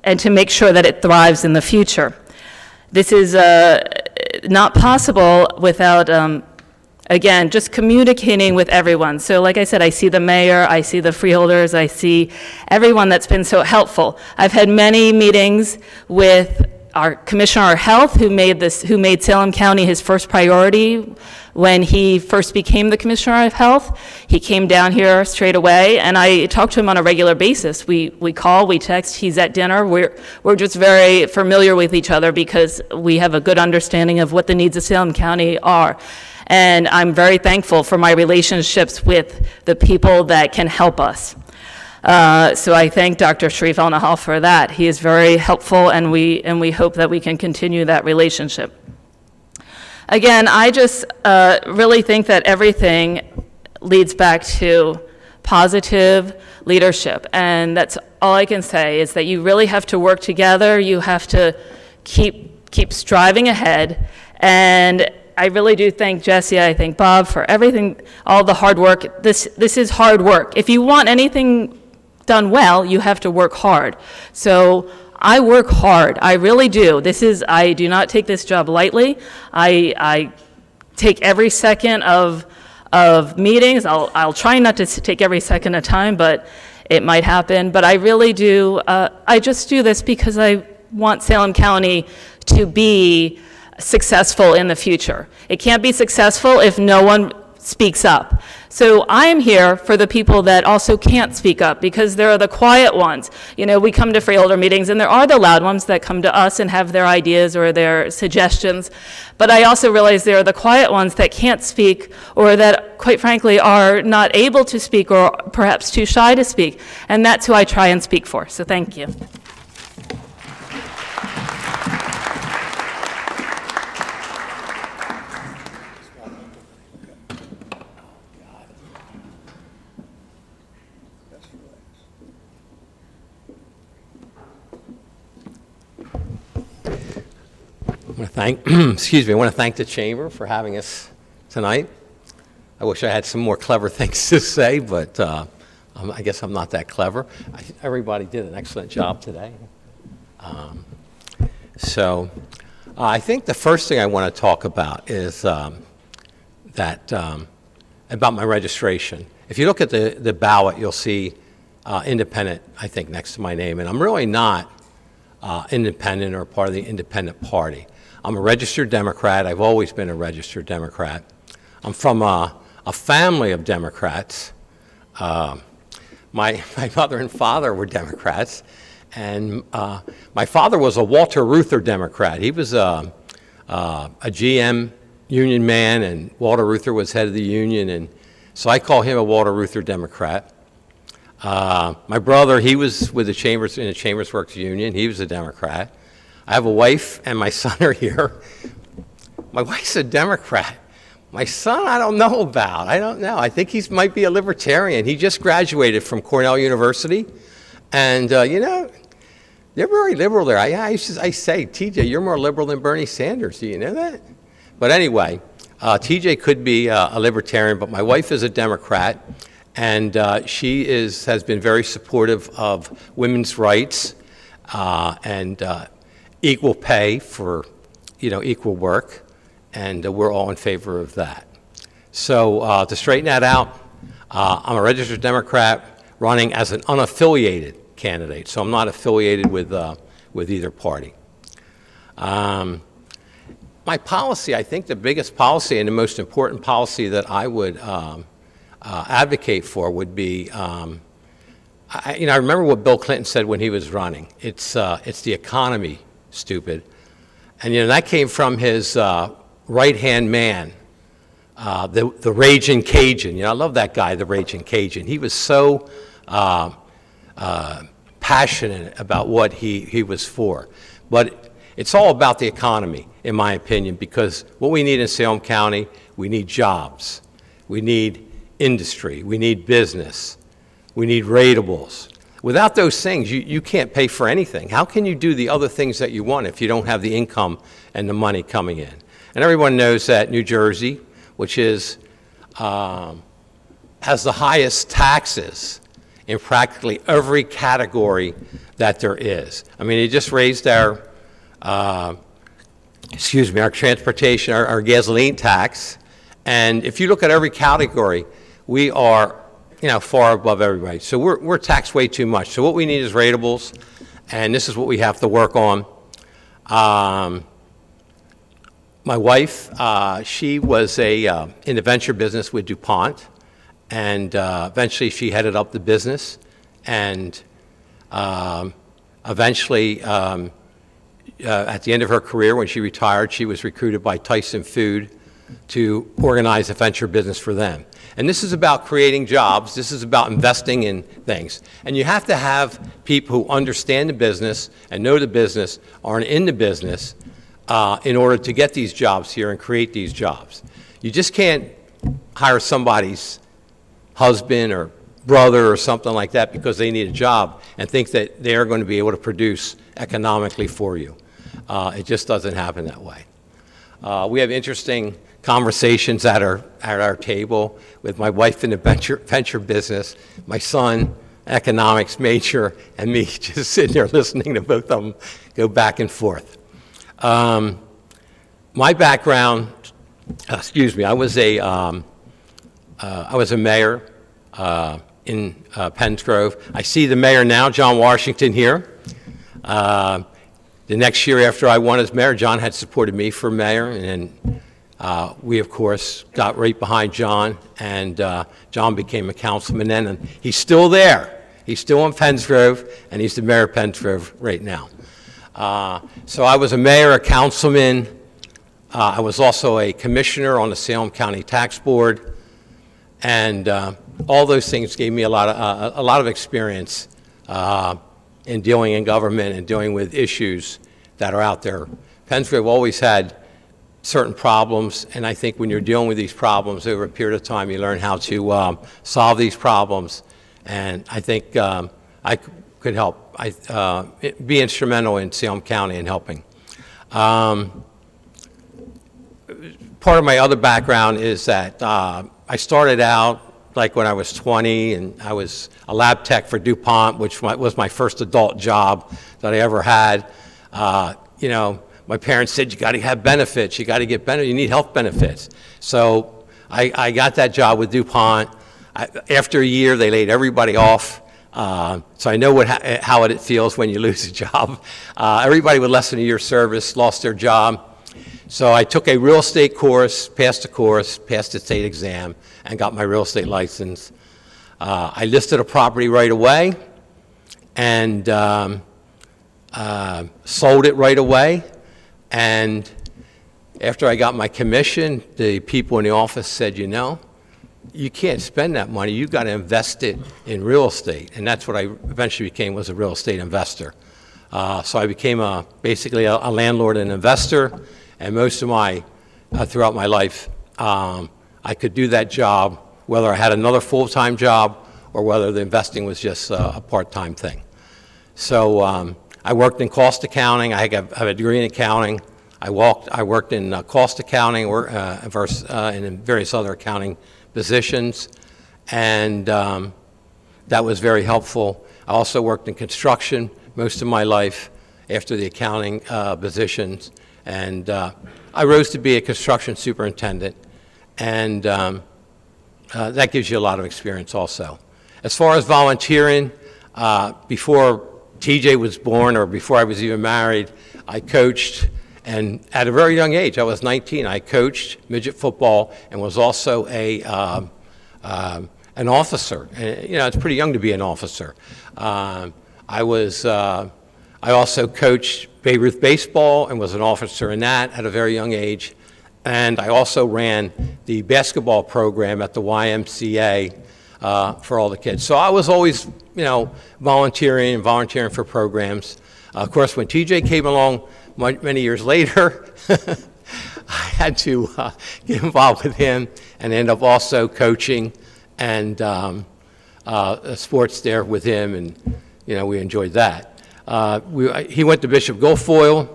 to make sure that it thrives in the future. This is not possible without again, just communicating with everyone. So like I said, I see the mayor, I see the freeholders, I see everyone that's been so helpful. I've had many meetings with our Commissioner of Health, who made Salem County his first priority when he first became the Commissioner of Health. He came down here straight away, and I talk to him on a regular basis. We call, we text, he's at dinner. We're just very familiar with each other because we have a good understanding of what the needs of Salem County are. And I'm very thankful for my relationships with the people that can help us. So I thank Dr. Sharif El-Nahal for that. He is very helpful, and we hope that we can continue that relationship. Again, I just really think that everything leads back to positive leadership, and that's all I can say, is that you really have to work together. You have to keep striving ahead, and I really do thank Jesse, I thank Bob for everything, all the hard work. This is hard work. If you want anything done well, you have to work hard. So I work hard, I really do. I do not take this job lightly. I take every second of meetings. I'll try not to take every second of time, but it might happen. But I really do, I just do this because I want Salem County to be successful in the future. It can't be successful if no one speaks up. So I'm here for the people that also can't speak up, because there are the quiet ones. You know, we come to Freeholder meetings, and there are the loud ones that come to us and have their ideas or their suggestions. But I also realize there are the quiet ones that can't speak, or that, quite frankly, are not able to speak, or perhaps too shy to speak. And that's who I try and speak for. So thank you. I want to thank, excuse me, I want to thank the Chamber for having us tonight. I wish I had some more clever things to say, but I guess I'm not that clever. Everybody did an excellent job today. I think the first thing I want to talk about is about my registration. If you look at the ballot, you'll see independent, I think, next to my name, and I'm really not independent or part of the independent party. I'm a registered Democrat. I've always been a registered Democrat. I'm from a family of Democrats. My mother and father were Democrats, and my father was a Walter Reuther Democrat. He was a GM union man, and Walter Reuther was head of the union, and so I call him a Walter Reuther Democrat. My brother, he was with the Chambers, in the Chambers Works Union. He was a Democrat. I have a wife, and my son are here. My wife's a Democrat. My son, I don't know about. I don't know. I think he might be a libertarian. He just graduated from Cornell University, and you know, they're very liberal there. I say, TJ, you're more liberal than Bernie Sanders. Do you know that? But anyway, TJ could be a libertarian, but my wife is a Democrat. And she has been very supportive of women's rights and equal pay for, equal work, and we're all in favor of that. So to straighten that out, I'm a registered Democrat running as an unaffiliated candidate, so I'm not affiliated with either party. My policy, I think the biggest policy and the most important policy that I would advocate for would be, I remember what Bill Clinton said when he was running. It's the economy, stupid. And that came from his right-hand man, the Raging Cajun. I love that guy, the Raging Cajun. He was so passionate about what he was for. But it's all about the economy, in my opinion, because what we need in Salem County, we need jobs. We need industry, we need business, we need ratables. Without those things, you can't pay for anything. How can you do the other things that you want if you don't have the income and the money coming in? And everyone knows that New Jersey, which has the highest taxes in practically every category that there is. I mean, they just raised our transportation, our gasoline tax, and if you look at every category, we are, far above everybody. So we're taxed way too much. So what we need is ratables, and this is what we have to work on. My wife, she was in the venture business with DuPont, and eventually she headed up the business, and eventually, at the end of her career, when she retired, she was recruited by Tyson Food to organize a venture business for them. And this is about creating jobs. This is about investing in things. And you have to have people who understand the business and know the business, are in the business, in order to get these jobs here and create these jobs. You just can't hire somebody's husband or brother or something like that because they need a job and think that they're going to be able to produce economically for you. It just doesn't happen that way. We have interesting conversations at our table with my wife in the venture business, my son, economics major, and me just sitting there listening to both of them go back and forth. My background, I was a mayor in Penns Grove. I see the mayor now, John Washington, here. The next year after I won as mayor, John had supported me for mayor, and we, of course, got right behind John, and John became a councilman then, and he's still there. He's still in Penns Grove, and he's the mayor of Penns Grove right now. So I was a mayor, a councilman. I was also a commissioner on the Salem County Tax Board, and all those things gave me a lot of experience in dealing in government and dealing with issues that are out there. Penns Grove always had certain problems, and I think when you're dealing with these problems over a period of time, you learn how to solve these problems, and I think I could help, be instrumental in Salem County in helping. Part of my other background is that I started out like when I was 20, and I was a lab tech for DuPont, which was my first adult job that I ever had. My parents said, you got to have benefits, you got to get benefits, you need health benefits. So I got that job with DuPont. After a year, they laid everybody off. So I know how it feels when you lose a job. Everybody with less than a year's service lost their job. So I took a real estate course, passed the state exam, and got my real estate license. I listed a property right away and sold it right away. And after I got my commission, the people in the office said, you can't spend that money. You've got to invest it in real estate. And that's what I eventually became, was a real estate investor. So I became basically a landlord and investor. And most of throughout my life, I could do that job, whether I had another full-time job or whether the investing was just a part-time thing. So I worked in cost accounting. I have a degree in accounting. I worked in cost accounting and in various other accounting positions, and that was very helpful. I also worked in construction most of my life after the accounting positions, and I rose to be a construction superintendent, and that gives you a lot of experience also. As far as volunteering, before TJ was born or before I was even married, I coached, and at a very young age, I was 19, I coached midget football and was also an officer. And, it's pretty young to be an officer. I also coached Babe Ruth baseball and was an officer in that at a very young age. And I also ran the basketball program at the YMCA for all the kids. So I was always, volunteering for programs. Of course, when TJ came along many years later, I had to get involved with him and end up also coaching and sports there with him, and we enjoyed that. He went to Bishop Guilfoyle,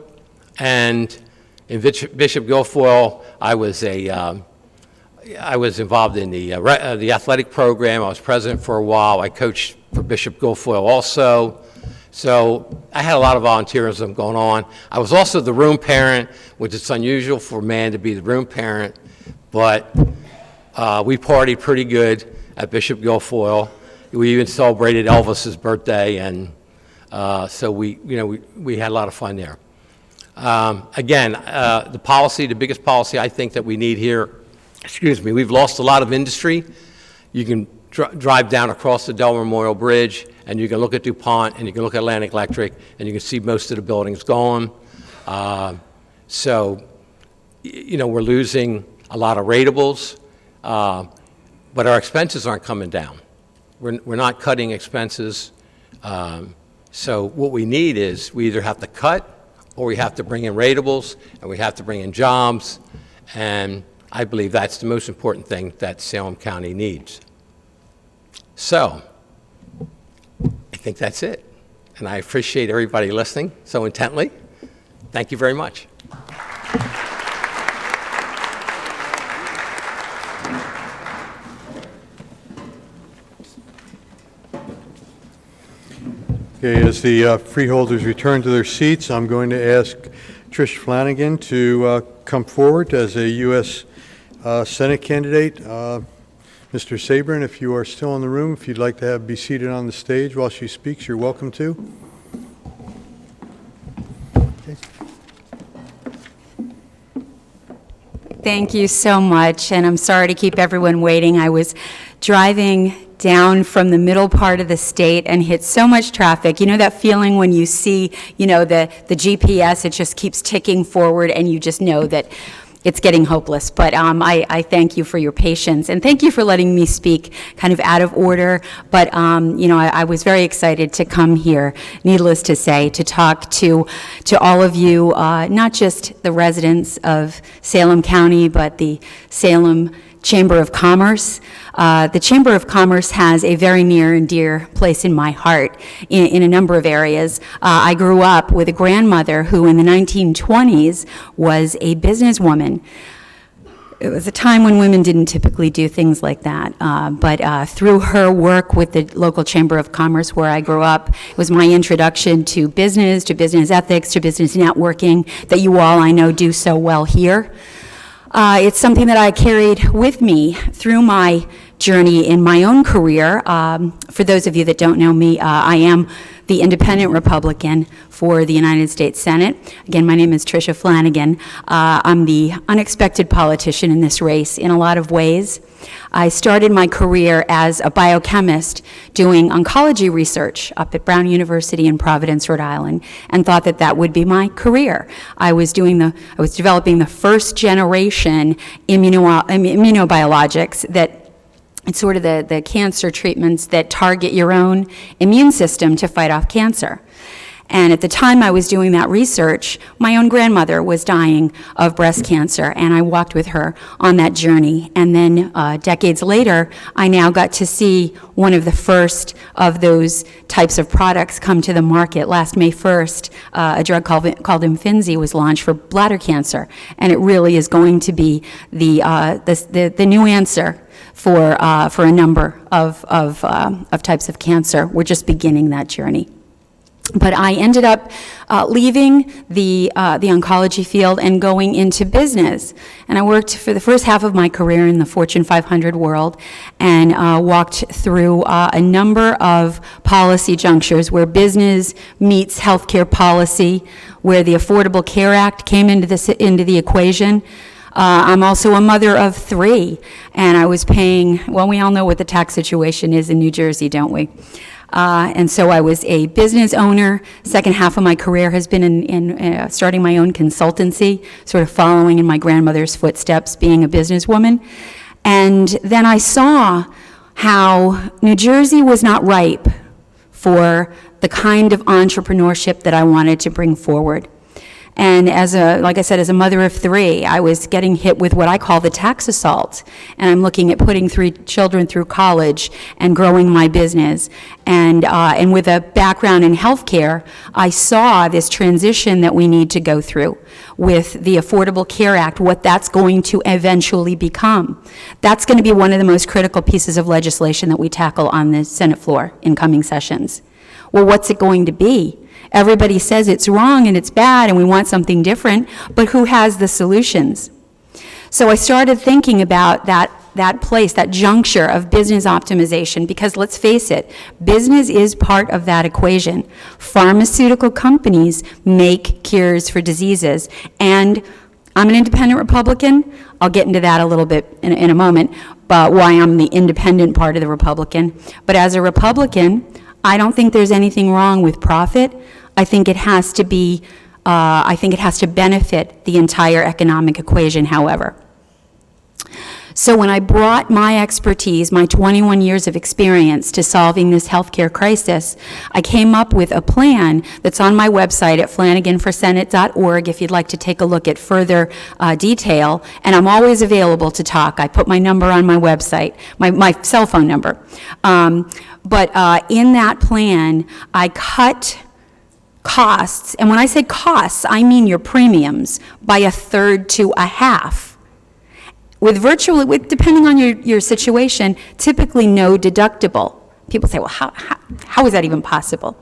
and in Bishop Guilfoyle, I was involved in the athletic program. I was president for a while. I coached for Bishop Guilfoyle also. So I had a lot of volunteerism going on. I was also the room parent, which is unusual for a man to be the room parent, but we partied pretty good at Bishop Guilfoyle. We even celebrated Elvis's birthday, and so we had a lot of fun there. Again, the biggest policy I think that we need here, we've lost a lot of industry. You can drive down across the Delaware Memorial Bridge, and you can look at DuPont, and you can look at Atlantic Electric, and you can see most of the buildings gone. So, we're losing a lot of ratables, but our expenses aren't coming down. We're not cutting expenses. So what we need is we either have to cut or we have to bring in ratables, and we have to bring in jobs, and I believe that's the most important thing that Salem County needs. So, I think that's it, and I appreciate everybody listening so intently. Thank you very much. Okay, as the freeholders return to their seats, I'm going to ask Trish Flanagan to come forward as a U.S. Senate candidate. Mr. Sabrin, if you are still in the room, if you'd like to be seated on the stage while she speaks, you're welcome to. Thank you so much, and I'm sorry to keep everyone waiting. I was driving down from the middle part of the state and hit so much traffic. You know that feeling when you see, the GPS, it just keeps ticking forward and you just know that it's getting hopeless. But I thank you for your patience, and thank you for letting me speak kind of out of order. But, I was very excited to come here, needless to say, to talk to all of you, not just the residents of Salem County, but the Salem Chamber of Commerce. The Chamber of Commerce has a very near and dear place in my heart in a number of areas. I grew up with a grandmother who in the 1920s was a businesswoman. It was a time when women didn't typically do things like that, but through her work with the local Chamber of Commerce where I grew up, it was my introduction to business ethics, to business networking that you all, I know, do so well here. It's something that I carried with me through my journey in my own career. For those of you that don't know me, I am the independent Republican for the United States Senate. Again, my name is Tricia Flanagan. I'm the unexpected politician in this race in a lot of ways. I started my career as a biochemist doing oncology research up at Brown University in Providence, Rhode Island, and thought that that would be my career. I was developing the first generation immunobiologics that it's sort of the cancer treatments that target your own immune system to fight off cancer. And at the time I was doing that research, my own grandmother was dying of breast cancer, and I walked with her on that journey. And then decades later, I now got to see one of the first of those types of products come to the market. Last May 1st, a drug called Imfinzi was launched for bladder cancer, and it really is going to be the new answer for a number of types of cancer. We're just beginning that journey. But I ended up leaving the oncology field and going into business. And I worked for the first half of my career in the Fortune 500 world and walked through a number of policy junctures where business meets healthcare policy, where the Affordable Care Act came into the equation. I'm also a mother of 3, and I was paying, well, we all know what the tax situation is in New Jersey, don't we? And so I was a business owner. Second half of my career has been in starting my own consultancy, sort of following in my grandmother's footsteps, being a businesswoman. And then I saw how New Jersey was not ripe for the kind of entrepreneurship that I wanted to bring forward. And like I said, as a mother of 3, I was getting hit with what I call the tax assault. And I'm looking at putting 3 children through college and growing my business. And with a background in healthcare, I saw this transition that we need to go through with the Affordable Care Act, what that's going to eventually become. That's going to be one of the most critical pieces of legislation that we tackle on the Senate floor in coming sessions. Well, what's it going to be? Everybody says it's wrong and it's bad and we want something different, but who has the solutions? So I started thinking about that place, that juncture of business optimization, because let's face it, business is part of that equation. Pharmaceutical companies make cures for diseases, and I'm an independent Republican. I'll get into that a little bit in a moment, but why I'm the independent part of the Republican. But as a Republican, I don't think there's anything wrong with profit. I think it has to be, I think it has to benefit the entire economic equation, however. So when I brought my expertise, my 21 years of experience to solving this healthcare crisis, I came up with a plan that's on my website at flanaganforsenate.org if you'd like to take a look at further detail, and I'm always available to talk. I put my number on my website, my cell phone number. But in that plan, I cut costs, and when I say costs, I mean your premiums, by 1/3 to 1/2. With depending on your situation, typically no deductible. People say, well, how is that even possible?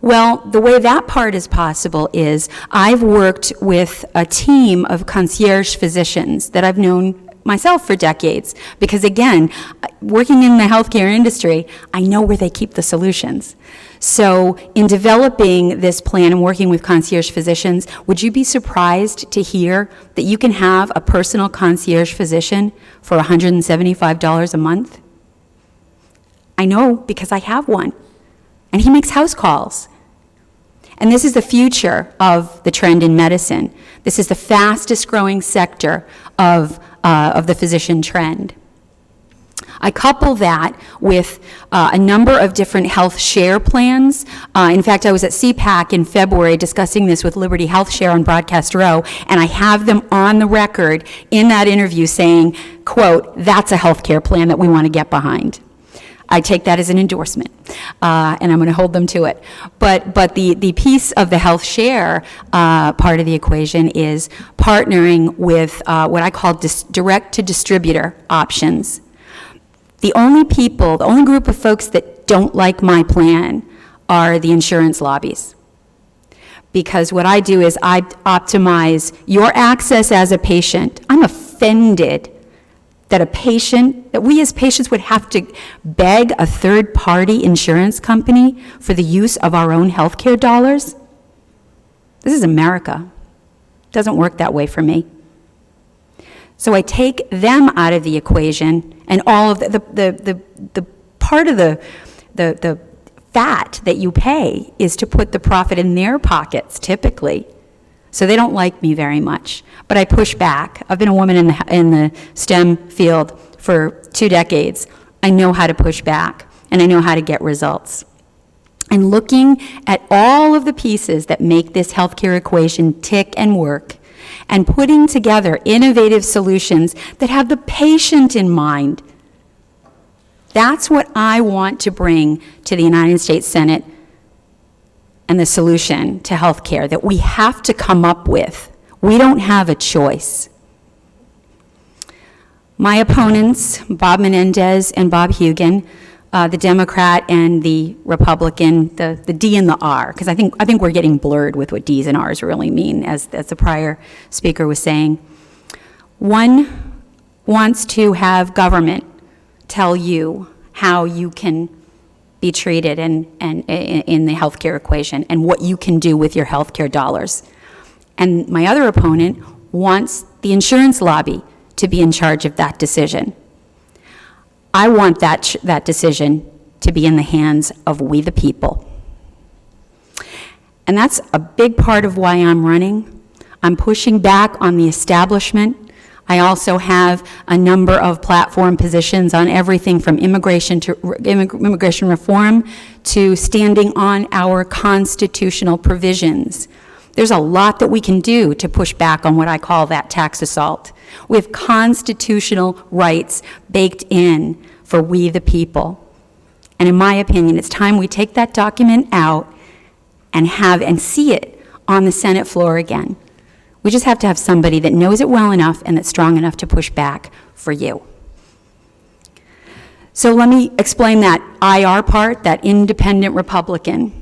Well, the way that part is possible is I've worked with a team of concierge physicians that I've known myself for decades, because again, working in the healthcare industry, I know where they keep the solutions. So in developing this plan and working with concierge physicians, would you be surprised to hear that you can have a personal concierge physician for $175 a month? I know because I have one, and he makes house calls. And this is the future of the trend in medicine. This is the fastest growing sector of the physician trend. I couple that with a number of different health share plans. In fact, I was at CPAC in February discussing this with Liberty Health Share on Broadcast Row, and I have them on the record in that interview saying, quote, that's a health care plan that we want to get behind. I take that as an endorsement, and I'm going to hold them to it. But the piece of the health share part of the equation is partnering with what I call direct-to-distributor options. The only group of folks that don't like my plan are the insurance lobbies. Because what I do is I optimize your access as a patient. I'm offended that we as patients would have to beg a third-party insurance company for the use of our own healthcare dollars. This is America. It doesn't work that way for me. So I take them out of the equation, and all of the part of the fat that you pay is to put the profit in their pockets, typically. So they don't like me very much, but I push back. I've been a woman in the STEM field for 2 decades. I know how to push back, and I know how to get results. And looking at all of the pieces that make this healthcare equation tick and work, and putting together innovative solutions that have the patient in mind, that's what I want to bring to the United States Senate and the solution to health care that we have to come up with. We don't have a choice. My opponents, Bob Menendez and Bob Hugan, the Democrat and the Republican, the D and the R, because I think we're getting blurred with what Ds and Rs really mean, as the prior speaker was saying. One wants to have government tell you how you can be treated in the healthcare equation and what you can do with your healthcare dollars. And my other opponent wants the insurance lobby to be in charge of that decision. I want that decision to be in the hands of we the people. And that's a big part of why I'm running. I'm pushing back on the establishment. I also have a number of platform positions on everything from immigration reform to standing on our constitutional provisions. There's a lot that we can do to push back on what I call that tax assault. We have constitutional rights baked in for we the people. And in my opinion, it's time we take that document out and see it on the Senate floor again. We just have to have somebody that knows it well enough and that's strong enough to push back for you. So let me explain that IR part, that independent Republican.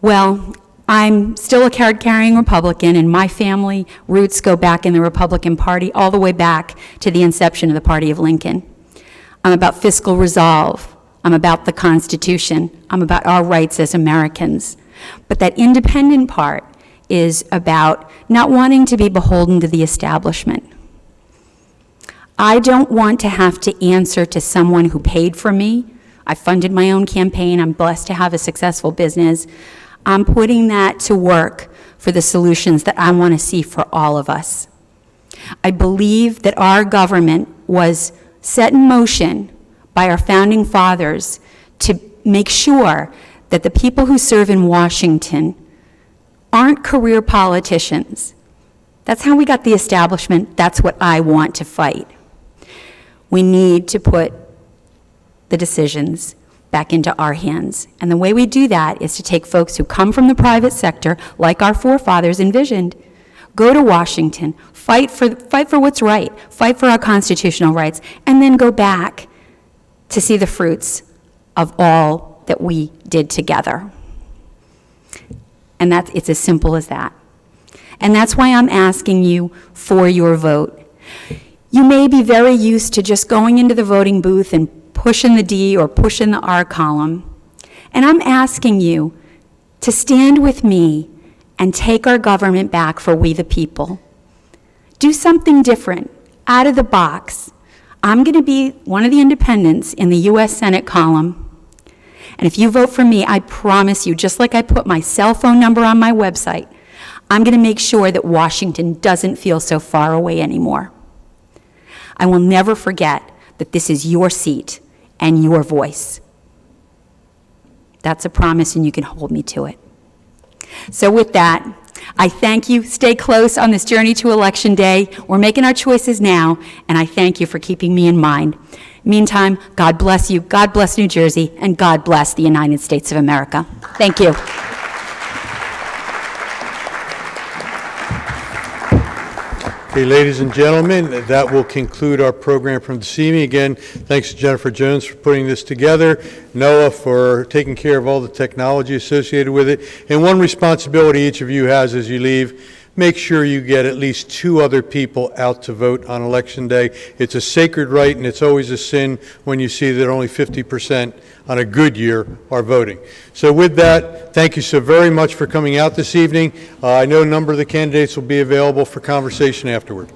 Well, I'm still a card-carrying Republican, and my family roots go back in the Republican Party all the way back to the inception of the Party of Lincoln. I'm about fiscal resolve. I'm about the Constitution. I'm about our rights as Americans. But that independent part is about not wanting to be beholden to the establishment. I don't want to have to answer to someone who paid for me. I funded my own campaign. I'm blessed to have a successful business. I'm putting that to work for the solutions that I want to see for all of us. I believe that our government was set in motion by our founding fathers to make sure that the people who serve in Washington aren't career politicians. That's how we got the establishment. That's what I want to fight. We need to put the decisions back into our hands. And the way we do that is to take folks who come from the private sector, like our forefathers envisioned, go to Washington, fight for what's right, fight for our constitutional rights, and then go back to see the fruits of all that we did together. And it's as simple as that. And that's why I'm asking you for your vote. You may be very used to just going into the voting booth and pushing the D or pushing the R column. And I'm asking you to stand with me and take our government back for we the people. Do something different, out of the box. I'm going to be one of the independents in the U.S. Senate column. And if you vote for me, I promise you, just like I put my cell phone number on my website, I'm going to make sure that Washington doesn't feel so far away anymore. I will never forget that this is your seat and your voice. That's a promise, and you can hold me to it. So with that, I thank you. Stay close on this journey to Election Day. We're making our choices now, and I thank you for keeping me in mind. Meantime, God bless you, God bless New Jersey, and God bless the United States of America. Thank you. Okay, ladies and gentlemen, that will conclude our program from this evening. Again, thanks to Jennifer Jones for putting this together, Noah for taking care of all the technology associated with it, and one responsibility each of you has as you leave, make sure you get at least 2 other people out to vote on Election Day. It's a sacred right, and it's always a sin when you see that only 50% on a good year are voting. So with that, thank you so very much for coming out this evening. I know a number of the candidates will be available for conversation afterward.